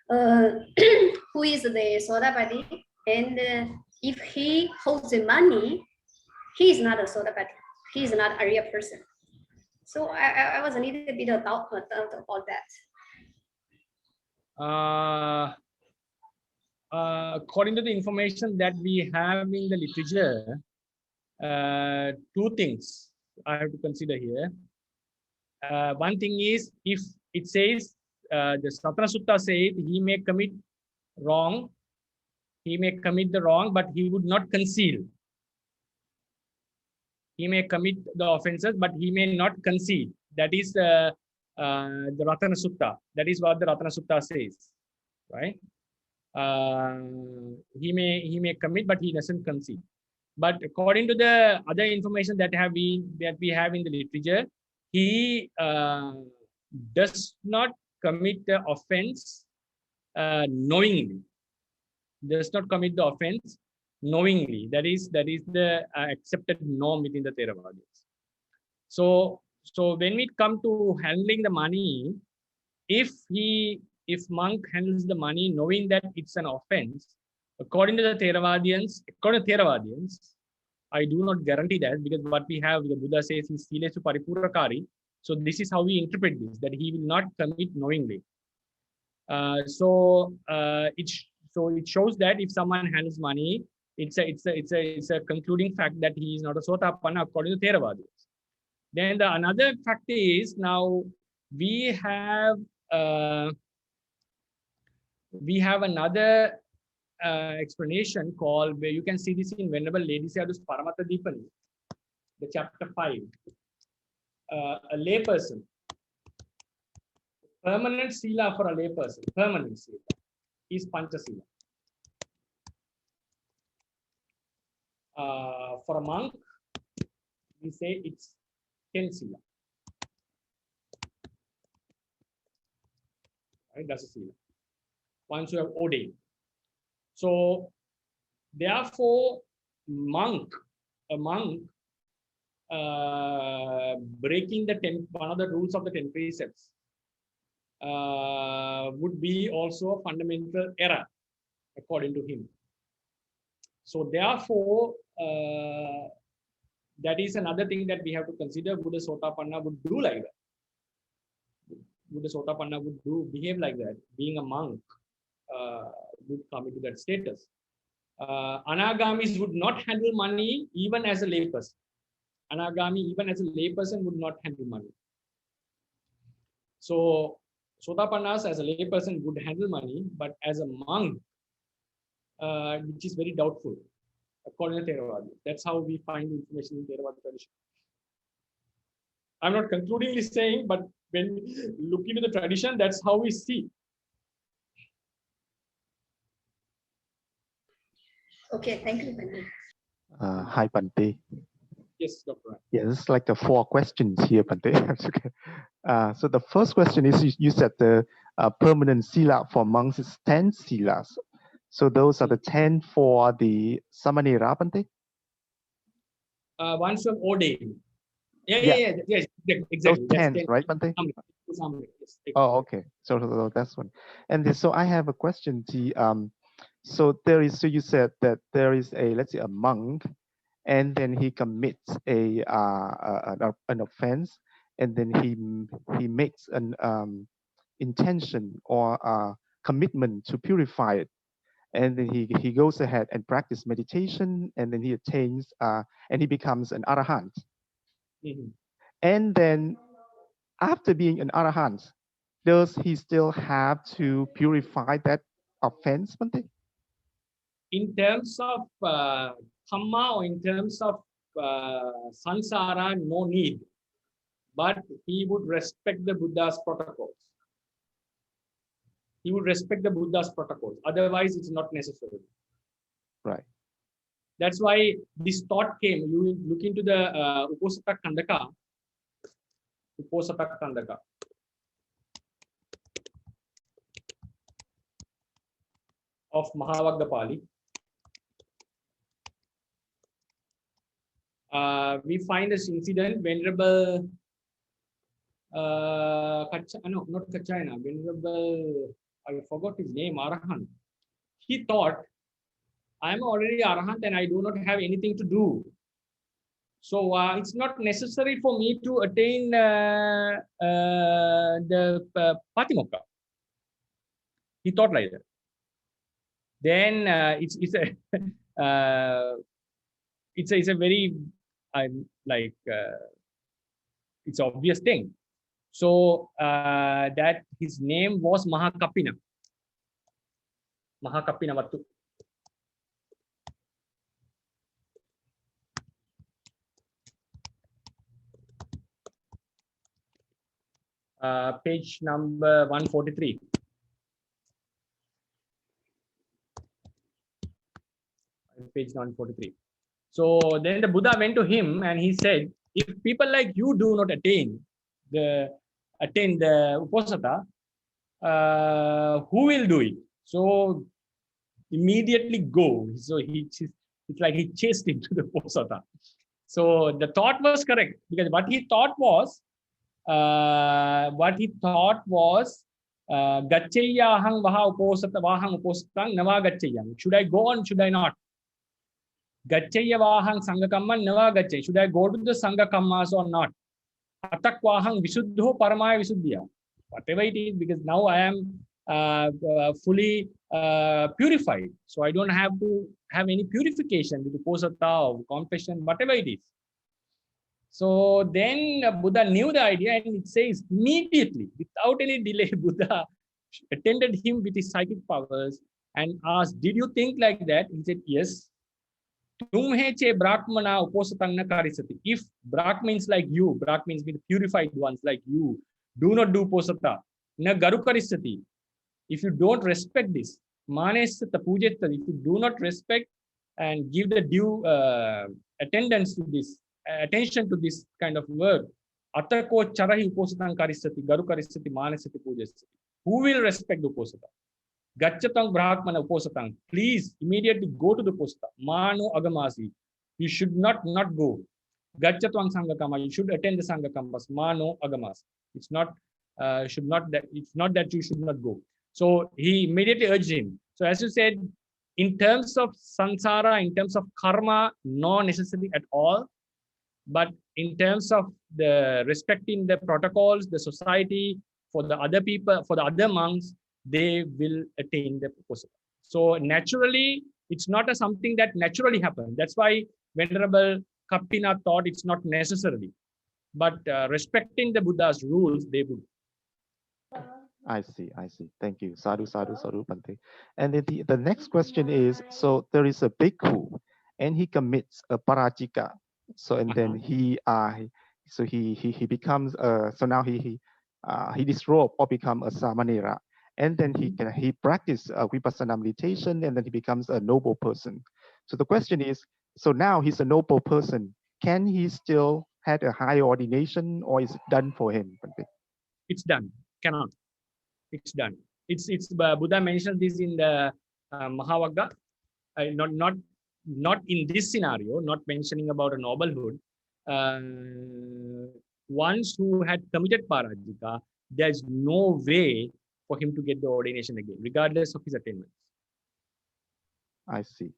who is the Sotapatti, and if he holds the money, he is not a Sotapatti. He is not a real person. So I was a little bit of doubt about that. According to the information that we have in the literature, 2 things I have to consider here. One thing is, if it says the Ratana Sutta said he may commit wrong, he may commit the wrong, but he would not conceal. He may commit the offenses, but he may not concede. That is the Ratana Sutta. That is what the Ratana Sutta says, right? He may commit, but he doesn't concede. But according to the other information that we have in the literature, he does not commit the offense knowingly. Does not commit the offense knowingly. That is the accepted norm within the Theravadins. So when we come to handling the money, if monk handles the money knowing that it's an offense, according to the Theravadians, I do not guarantee that, because what we have, the Buddha says, is silesu paripurakari. So this is how we interpret this, that he will not commit knowingly. So it shows that if someone handles money, it's a concluding fact that he is not a Sotapanna according to Theravadins. Then another fact is, now we have another explanation called, where you can see this in Venerable Lady Sayadaw's Paramattha Dipani, the chapter 5. A layperson, permanent sila for a layperson, permanent sila is Panchasila. For a monk, we say it's 10 sila. Right, that's a sila. Once you have ordained. So, therefore, a monk breaking one of the rules of the 10 precepts would be also a fundamental error, according to him. So, therefore, that is another thing that we have to consider. Buddha Sotapanna would do like that. Buddha Sotapanna would behave like that. Being a monk would come into that status. Anagamis would not handle money even as a layperson. Anagami, even as a layperson, would not handle money. So, Sotapannas as a layperson would handle money, but as a monk, which is very doubtful, according to Theravada. That's how we find information in Theravada tradition. I'm not concludingly saying, but when we look into the tradition, that's how we see. Okay, thank you, Bante. Hi, Bante. Yes, Dr. Yeah, this is like the 4 questions here, Bante. So the first question is, you said the permanent sila for monks is 10 silas. So those are the 10 for the Samanera, Bante? Once you have ordained. Yes, exactly. Those 10, right, Bante? Yes, oh, okay. So that's one. And so I have a question. So you said that there is let's say a monk, and then he commits an offense, and then he makes an intention or a commitment to purify it, and then he goes ahead and practice meditation, and then he attains and he becomes an arahant. Mm-hmm. And then after being an arahant, does he still have to purify that offense, Bante? In terms of Dhamma or in terms of Sansara, no need. But he would respect the Buddha's protocols. He would respect the Buddha's protocols. Otherwise, it's not necessary. Right. That's why this thought came. You look into the Uposatha Khandaka. Uposatha Khandaka. Of Mahavagdapali. We find this incident. Venerable not Kachayana, Venerable, I forgot his name, Arahant. He thought, I'm already Arahant and I do not have anything to do. So it's not necessary for me to attain the Patimokkha. He thought like that. Then it's a very it's an obvious thing. So that his name was Mahakappina. Mahakappinawattu. Page number 143. Page 143. So then the Buddha went to him and he said, if people like you do not attain the Uposatha, who will do it? So immediately go. So it's like he chased him to the Uposatha. So the thought was correct, because what he thought was Gaccheyahang vaha uposata vahang uposatang nava gaccheyang. Should I go on? Should I not? Gaccheya vahang sangakamma nava gacche. Should I go to the sangakammas or not? Atak vahang visuddho paramaya visuddhya. Whatever it is, because now I am fully purified. So I don't have to have any purification with uposatha or confession, whatever it is. So then Buddha knew the idea, and it says immediately, without any delay, Buddha attended him with his psychic powers and asked, did you think like that? He said, yes. If Brahmins like you, Brahmins means purified ones like you, do not do uposatha, na garukarisati. If you don't respect this, manesata pujetata, if you do not respect and give the due attendance to this, attention to this kind of work, atako charahi uposatang karisati, garukarisati, manesati pujesati. Who will respect the uposatha? Gachatang brahmana uposatang. Please immediately go to the uposatha. Mano agamasi. You should not go. Gachatang sangakama. You should attend the sangakammas. Mano agamas. It's not it's not that you should not go. So he immediately urged him. So as you said, in terms of sansara, in terms of karma, no necessary at all. But in terms of the respecting the protocols, the society, for the other people, for the other monks, they will attain the uposatha. So naturally, it's not something that naturally happens. That's why Venerable Kappina thought it's not necessarily. But respecting the Buddha's rules, they would. I see. Thank you. Sadhu, Bhante. And then the next question is, so there is a bhikkhu and he commits a parajika. So, and then he becomes, so now he disrobe or become a samanera. And then he practices vipassana meditation, and then he becomes a noble person. So the question is, so now he's a noble person. Can he still have a higher ordination, or is it done for him? It's done. Cannot. It's done. It's Buddha mentioned this in the Mahavagga. Not in this scenario. Not mentioning about a noblehood. Ones who had committed parajika, there's no way for him to get the ordination again, regardless of his attainments. I see.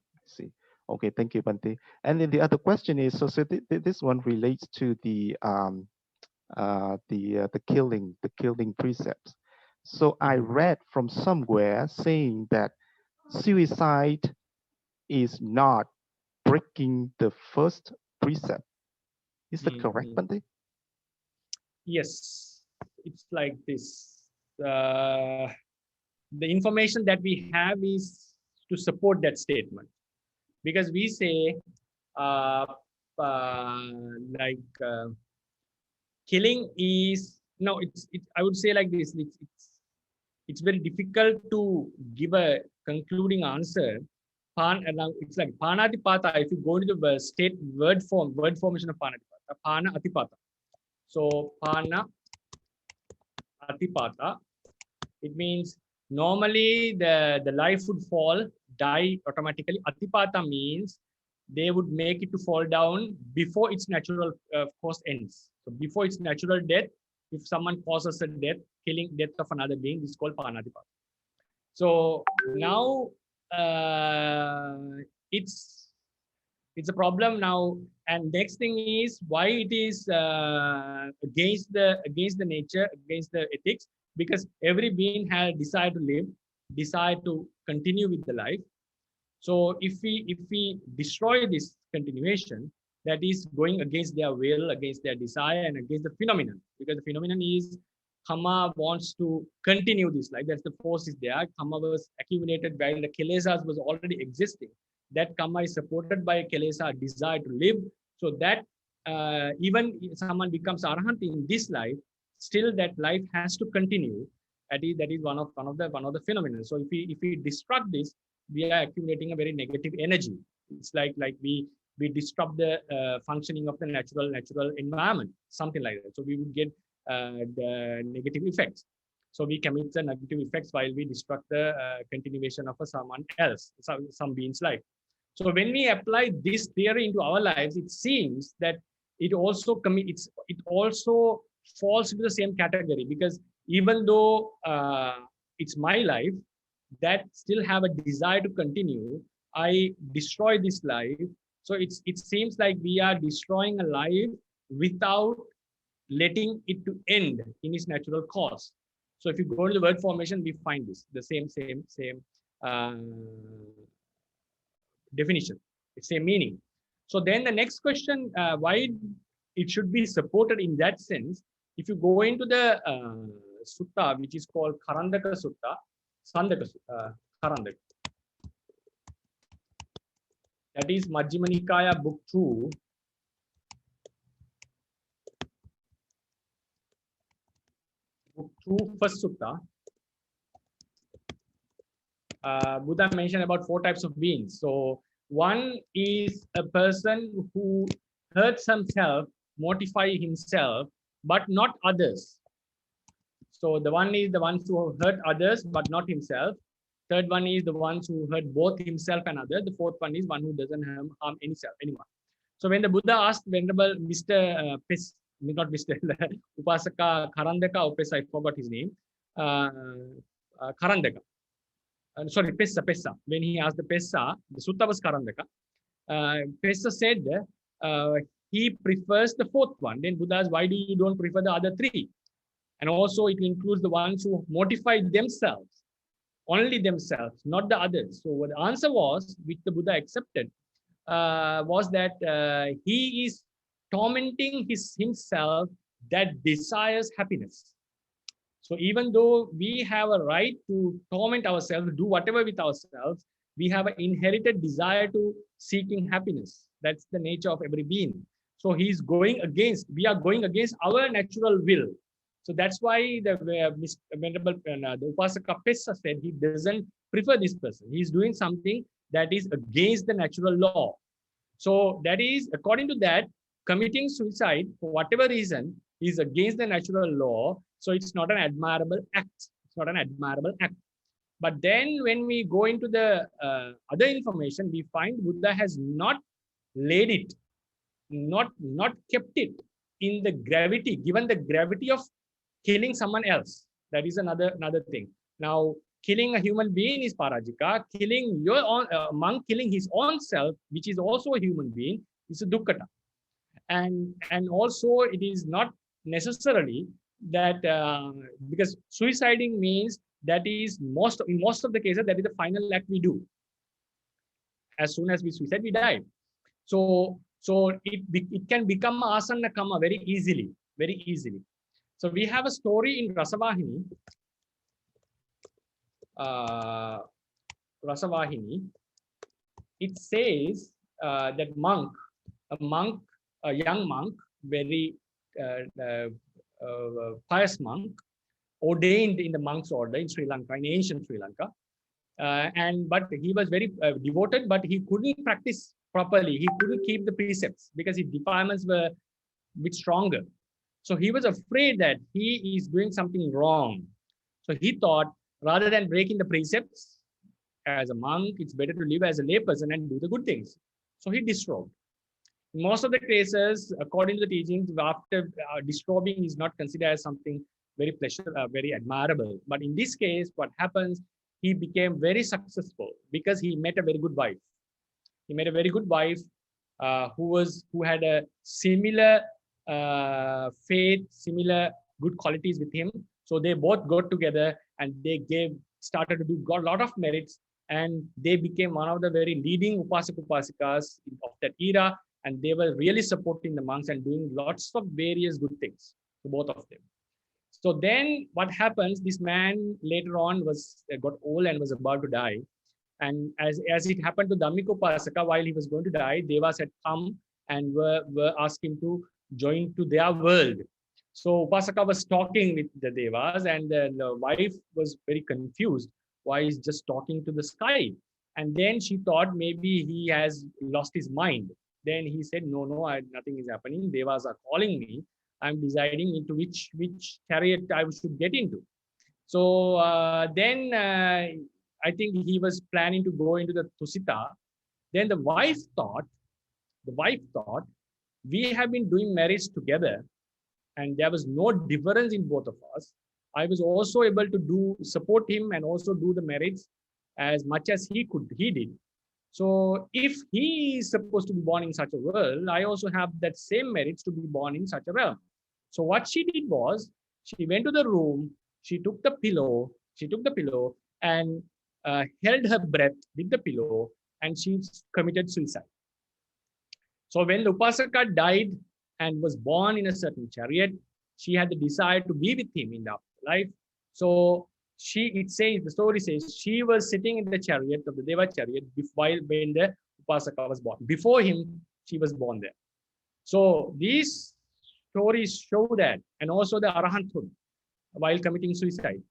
Okay, thank you, Bhante. And then the other question is, so this one relates to the killing precepts. So I read from somewhere saying that suicide is not breaking the first precept. Is that correct, Bhante? Yes, it's like this. The information that we have is to support that statement, because we say killing is I would say like this. It's very difficult to give a concluding answer. It's like panatipata. If you go to the word formation of panatipata, pana atipata. So pana atipata, it means normally the life would die automatically. Atipata means they would make it to fall down before its natural course ends. So before its natural death, if someone causes a death of another being, this is called panatipata. So now it's a problem now. And next thing is why it is against the nature, against the ethics, because every being has desire to live, desire to continue with the life. So if we destroy this continuation, that is going against their will, against their desire, and against the phenomenon, because the phenomenon is Kama wants to continue this life. That's the force is there. Kama was accumulated while the Kilesas was already existing. That Kama is supported by Kilesa desire to live. So that even if someone becomes Arahant in this life, still that life has to continue. That is one of the phenomena. So if we disrupt this, we are accumulating a very negative energy. It's like we disrupt the functioning of the natural environment, something like that. So we would get the negative effects. So we commit the negative effects while we disrupt the continuation of someone else, some being's life. So when we apply this theory into our lives, it seems that it also falls into the same category, because even though it's my life that still have a desire to continue, I destroy this life. So it seems like we are destroying a life without letting it to end in its natural course. So if you go to the word formation, we find this, the same definition, same meaning. So then the next question, why it should be supported in that sense, if you go into the sutta, which is called Karandaka Sutta, Karandaka. That is Majjhima Nikaya, book 2. Book 2, first sutta. Buddha mentioned about 4 types of beings. So one is a person who hurts himself, mortify himself, but not others. So the one is the ones who hurt others, but not himself. Third one is the ones who hurt both himself and others. The fourth one is one who doesn't harm anyone. So when the Buddha asked Venerable Mr. Not Mr. Upasaka Karandaka, or Pessa, I forgot his name. Karandaka. Sorry, Pessa. When he asked the Pessa, the sutta was Karandaka. Pessa said he prefers the fourth one. Then Buddha asked, why do you don't prefer the other 3? And also it includes the ones who mortify themselves, only themselves, not the others. So what the answer was, which the Buddha accepted, was that he is tormenting himself that desires happiness. So even though we have a right to torment ourselves, do whatever with ourselves, we have an inherited desire to seeking happiness. That's the nature of every being. So we are going against our natural will. So that's why the Venerable the Upasaka Pessa said he doesn't prefer this person. He's doing something that is against the natural law. So that is, according to that, committing suicide for whatever reason is against the natural law. So it's not an admirable act. It's not an admirable act. But then when we go into the other information, we find Buddha has not laid it, not kept it in the gravity, given the gravity of killing someone else. That is another thing. Now, killing a human being is parajika. Killing your own monk, killing his own self, which is also a human being, is a dukkata. And also it is not necessarily that because suiciding means that is in most of the cases that is the final act we do. As soon as we suicide, we die. So it can become asana kama very easily. So we have a story in Rasavahini. It says that a young monk, very pious monk, ordained in the monk's order in Sri Lanka, in ancient Sri Lanka, but he was very devoted, but he couldn't practice properly. He couldn't keep the precepts because his defilements were a bit stronger. So he was afraid that he is doing something wrong. So he thought, rather than breaking the precepts as a monk, it's better to live as a layperson and do the good things. So he disrobed. In most of the cases, according to the teachings, after disrobing is not considered as something very very admirable. But in this case, what happens, he became very successful because he met a very good wife. He met a very good wife who had a similar faith, similar good qualities with him. So they both got together and they started to do a lot of merits, and they became one of the very leading upasikas of that era, and they were really supporting the monks and doing lots of various good things to both of them. So then what happens, this man later on got old and was about to die. And as it happened to Dhammikupasaka, while he was going to die, Devas had come and were asking him to join to their world. So Upasaka was talking with the Devas, and the wife was very confused. Why he's just talking to the sky? And then she thought maybe he has lost his mind. Then he said, no, nothing is happening. Devas are calling me. I'm deciding into which chariot I should get into. So then I think he was planning to go into the Tusita. Then the wife thought, we have been doing marriage together and there was no difference in both of us. I was also able to support him and also do the marriage as much as he did. So if he is supposed to be born in such a world, I also have that same merit to be born in such a realm. So what she did was, she went to the room, she took the pillow and held her breath with the pillow, and she committed suicide. So when the Upasaka died and was born in a certain chariot, she had the desire to be with him in the afterlife. So the story says, she was sitting in the chariot of the Deva chariot when the Upasaka was born. Before him, she was born there. So these stories show that, and also the arahanthood while committing suicide.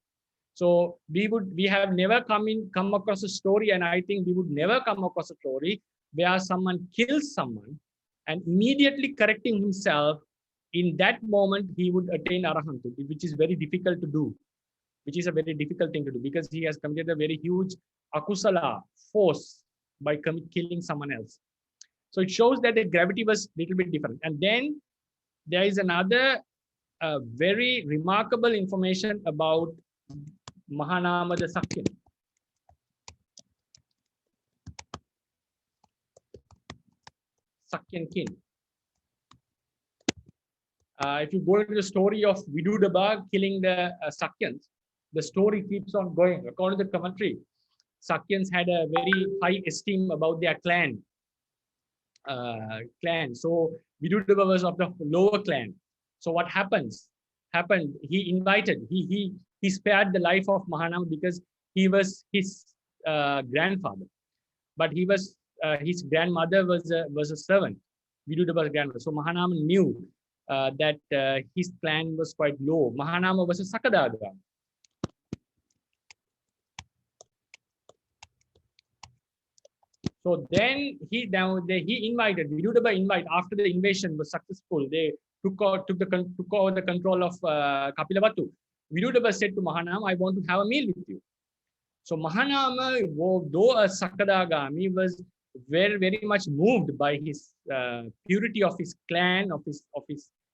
So we have never come across a story, and I think we would never come across a story where someone kills someone and immediately correcting himself, in that moment he would attain arahanthood, which is very difficult to do, which is a very difficult thing to do, because he has committed a very huge akusala force by killing someone else. So it shows that the gravity was a little bit different. And then there is another very remarkable information about Mahanama the Sakyan. Sakyan kin. If you go into the story of Vidudaba killing the Sakyans, the story keeps on going. According to the commentary, Sakyans had a very high esteem about their clan. So Vidudaba was of the lower clan. So what happened? He spared the life of Mahanama because he was his grandfather, but his grandmother was a servant, Vidudaba's grandmother. So Mahanama knew that his clan was quite low. Mahanama was a Sakadaga. So then he invited, Vidudaba invited, after the invasion was successful, they took over the control of Kapilavatthu. Vidudaba said to Mahanama, I want to have a meal with you. So Mahanama, though a Sakadagami, was very, very much moved by his purity of his clan, of his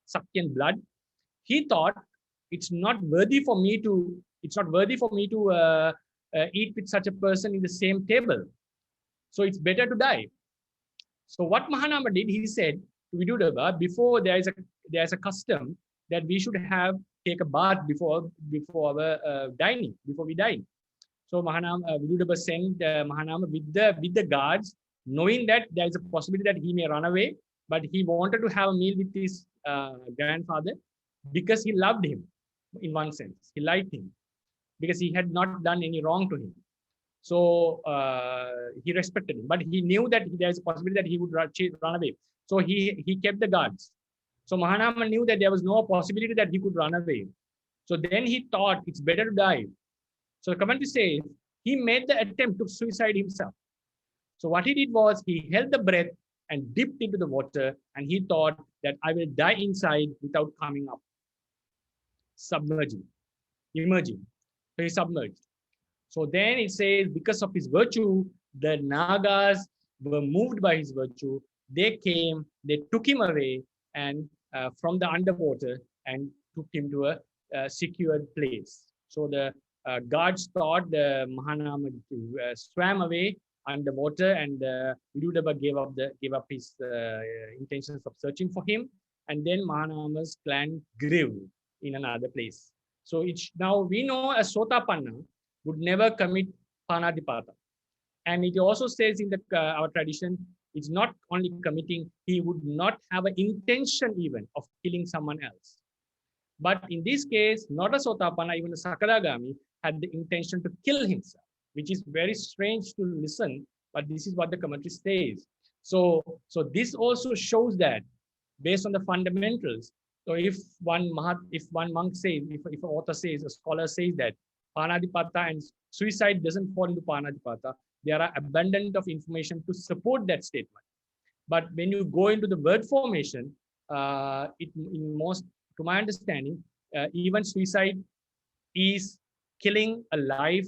Sakyan blood. He thought, it's not worthy for me to eat with such a person in the same table. So it's better to die. So what Mahanama did, he said to Vidudaba, before there's a custom that we should take a bath before our dining, before we dine. So Vidudaba sent Mahanama with the guards, knowing that there is a possibility that he may run away, but he wanted to have a meal with his grandfather because he loved him. In one sense, he liked him because he had not done any wrong to him. So he respected him, but he knew that there is a possibility that he would run away. So he kept the guards. So Mahanama knew that there was no possibility that he could run away. So then he thought it's better to die. So the commentary says he made the attempt to suicide himself. So what he did was he held the breath and dipped into the water, and he thought that I will die inside without coming up. Emerging. So he submerged. So then it says, because of his virtue, the Nagas were moved by his virtue. They came, they took him away and from the underwater and took him to a secured place. So the guards thought the Mahanama swam away underwater, and Vidudaba gave up his intentions of searching for him. And then Mahanama's clan grew in another place. So now we know a Sotapanna would never commit Panadipata. And it also says in our tradition, it's not only committing, he would not have an intention even of killing someone else. But in this case, not a Sotapanna, even a Sakadagami had the intention to kill himself, which is very strange to listen, but this is what the commentary says. So this also shows that based on the fundamentals. So if one monk says, if an author says, a scholar says that Panadipata and suicide doesn't fall into Panadipata, there are abundant of information to support that statement. But when you go into the word formation, to my understanding, even suicide is killing a life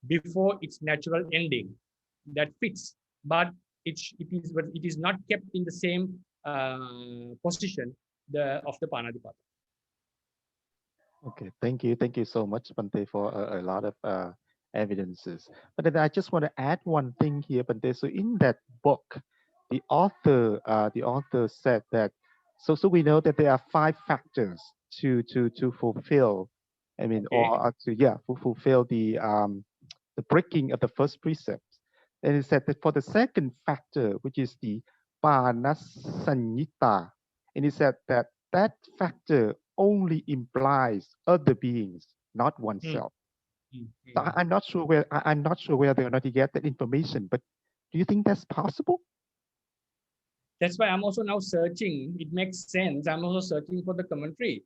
before its natural ending. That fits, but it is not kept in the same position of the Panadipata. Okay, thank you so much, Bante, for a lot of evidences. But then I just want to add one thing here, Bante. So in that book, the author said that. So we know that there are 5 factors to fulfill. I mean, Okay. or to fulfill the breaking of the first precept. And he said that for the second factor, which is the Panasanyita, and he said that that factor only implies other beings, not oneself. So I'm not sure whether or not you get that information, but do you think that's possible? That's why I'm also now searching. It makes sense. I'm also searching for the commentary.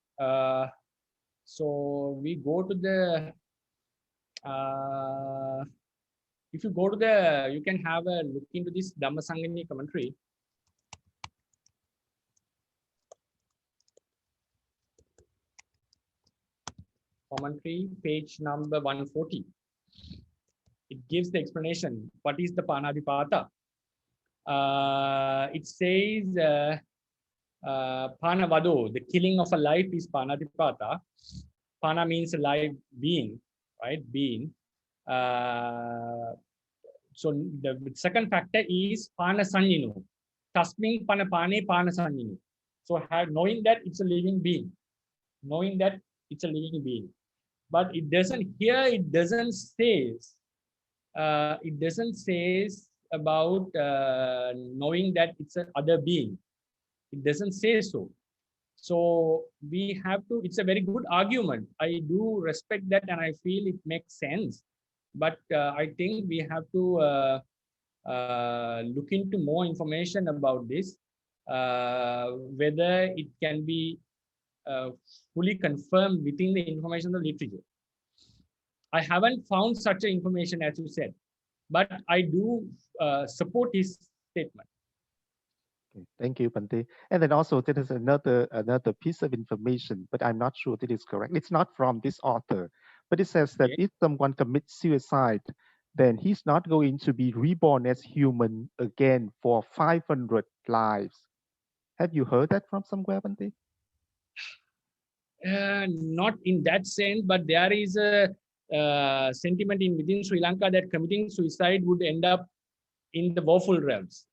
So we go to the. If you go to the, you can have a look into this Dhammasangani commentary. Commentary, page number 140. It gives the explanation. What is the Panadipata? It says Panavado, the killing of a life is Panadipata. Pana means a live being, right? Being. So the second factor is Panasanyinu. Tasming Panapane Panasanyinu. So knowing that it's a living being. Knowing that it's a living being. But it doesn't say about knowing that it's an other being. It doesn't say so. So we have to, it's a very good argument. I do respect that and I feel it makes sense. But I think we have to look into more information about this, whether it can be fully confirmed within the information of the literature. I haven't found such an information as you said, but I do support his statement. Okay, thank you, Bante. And then also there is another piece of information, but I'm not sure that is correct. It's not from this author, but it says that if someone commits suicide, then he's not going to be reborn as human again for 500 lives. Have you heard that from somewhere, Bante? Not in that sense, but there is a sentiment within Sri Lanka that committing suicide would end up in the woeful realms.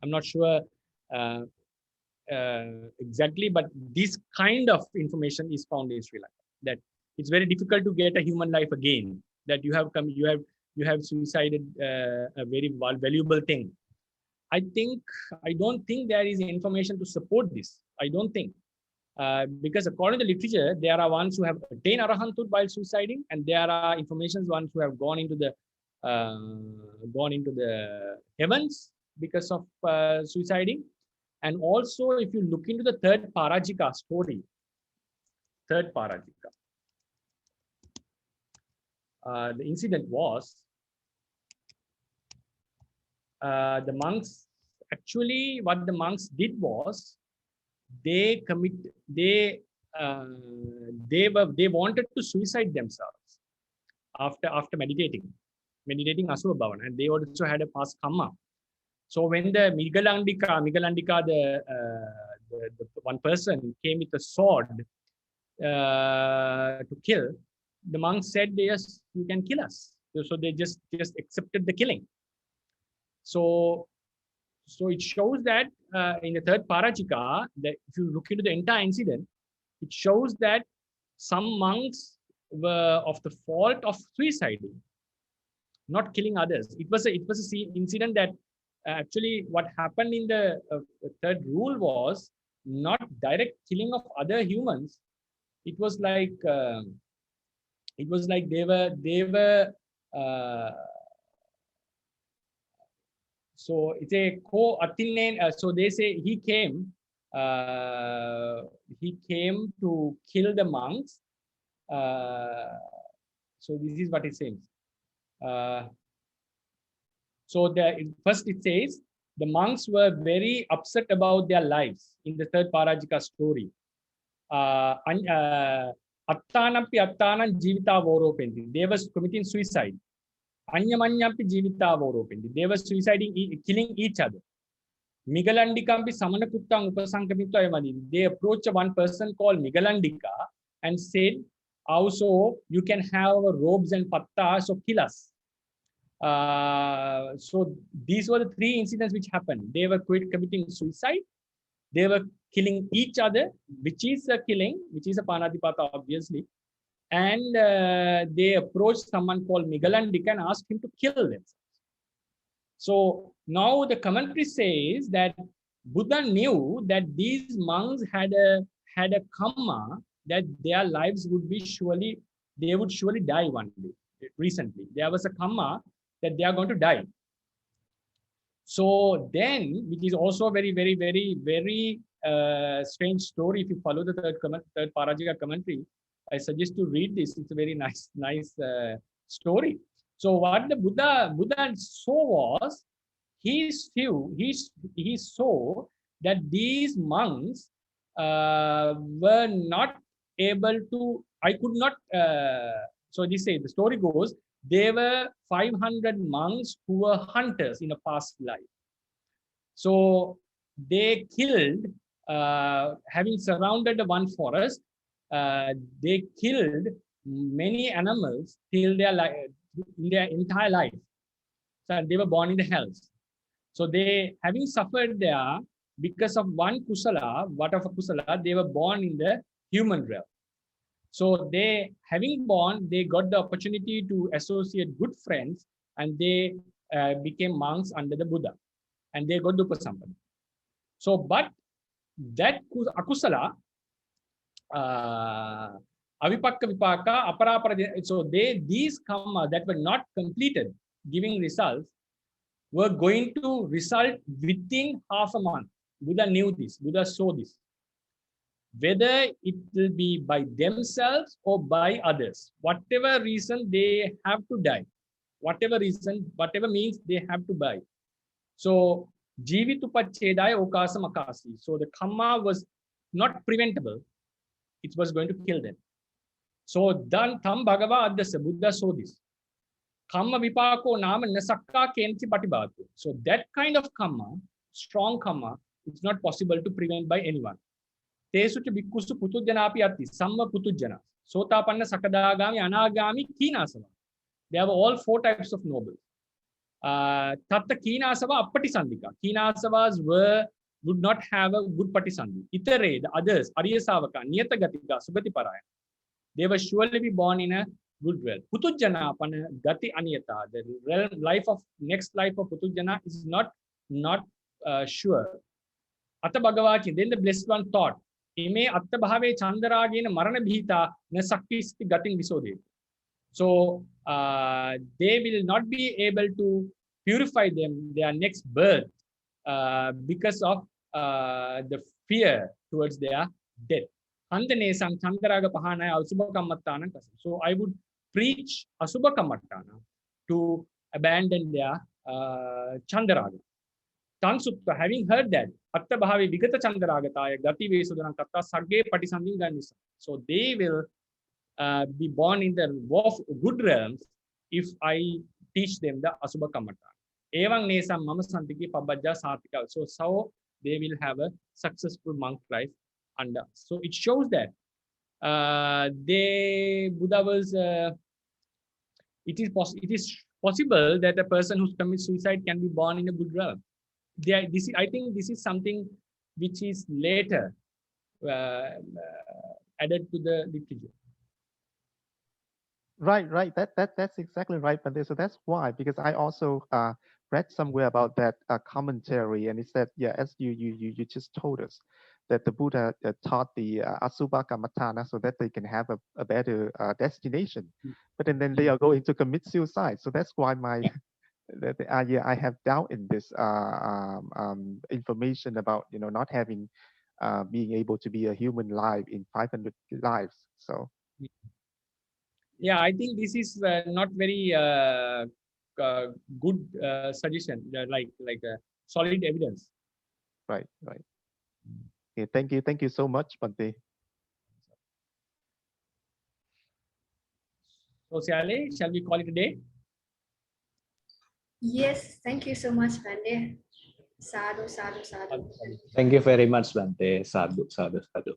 I'm not sure exactly, but this kind of information is found in Sri Lanka. That it's very difficult to get a human life again. That you have suicided a very valuable thing. I don't think there is information to support this. I don't think. Because according to the literature, there are ones who have attained arahanthood while suiciding, and there are informations ones who have gone into the heavens because of suiciding. And also, if you look into the third Parajika story, the incident was the monks. Actually, what the monks did was they wanted to suicide themselves after meditating Asura Bhavana, and they also had a past karma. So when the Migalandika, the one person came with a sword to kill, the monks said, yes, you can kill us. So they just accepted the killing. So it shows that in the third Parajika, that if you look into the entire incident, it shows that some monks were of the fault of suiciding, not killing others. It was a incident that actually what happened in the third rule was not direct killing of other humans. It was like they were so it's a so they say he came to kill the monks. So this is what it says. So first it says the monks were very upset about their lives in the third Parajika story. Attanampi attanam jivita voropendi. They were committing suicide. Anyamanyampi jivita voropendi. They were suiciding, killing each other. Migalandikampi samanakuttang upasankamitva ayamadi. They approached one person called Migalandika and said, also you can have robes and patta, so kill us. So these were the three incidents which happened. They were committing suicide. They were killing each other, which is a killing, which is a panadipata, obviously. And they approached someone called Migalandika and asked him to kill themselves. So now the commentary says that Buddha knew that these monks had a karma that their lives would be they would surely die one day. Recently, there was a karma that they are going to die. So then, which is also a very, very, very, very strange story. If you follow the third Parajika commentary, I suggest to read this. It's a very nice story. So what the Buddha saw was, he saw that these monks were not able to. I could not. So they say the story goes, there were 500 monks who were hunters in a past life. So they killed, having surrounded one forest, they killed many animals till in their entire life. So they were born in the hells. So they, having suffered there because of one kusala, what of a kusala, they were born in the human realm. So they, having born, they got the opportunity to associate good friends, and they became monks under the Buddha, and they got the Upasampada. So, but that akusala, avipakka vipaka, aparapara, so these karma that were not completed, giving results, were going to result within half a month. Buddha knew this, Buddha saw this. Whether it will be by themselves or by others, whatever reason they have to die, whatever reason, whatever means they have to die. So, jivitupachedaya okasam akasi. So the karma was not preventable. It was going to kill them. So then tam bhagava addhasa, Buddha saw this. Karma vipako nama nasakka kenchi patibhatu. So that kind of karma, strong karma, it's not possible to prevent by anyone. Tesucha bhikkhusu putujjanapi atti, samma putujjana, sotapanna sakadagami, anagami, keenasava. There were all 4 types of nobles. Tatta keenasava appatisandhika. Keenasavas would not have a good patisandhi. Itare, the others, ariyasavaka, niyatagatika, sugatiparaya. They will surely be born in a good realm. Putujjana apana gati aniyata. The life of next life of putujjana is not sure. Atta bhagavachi, then the blessed one thought, ime atta bhave chandaragena marana bhita na saktisti gating visodhe. So they will not be able to purify their next birth because of the fear towards their death. So I would preach asubha kammatana to abandon their chandaraga. Tansutta, having heard that, atta bhavi vigata chandaragataya gati vesudana katta sagge patisandhinganisa. So they will be born in the good realms if I teach them the asubha kammatana. Evang nesam mama santiki pabajja satika. So they will have a successful monk life under. So it shows that Buddha was. It is possible that a person who commits suicide can be born in a good realm. I think this is something which is later added to the literature. Right. That's exactly right. But so that's why, because I also read somewhere about that commentary, and it said, yeah, as you just told us, that the Buddha taught the Asubha Kamatana so that they can have a better destination. But then they are going to commit suicide. So that's why my yeah, I have doubt in this information about not having being able to be a human life in 500 lives. So yeah, I think this is not very good suggestion, like solid evidence. right. Okay, thank you so much, Bhante. So Shale, shall we call it a day? Yes, thank you so much, Bande. Sadhu, sadhu, sadhu. Thank you very much, Bante. Sadhu, sadhu, sadhu.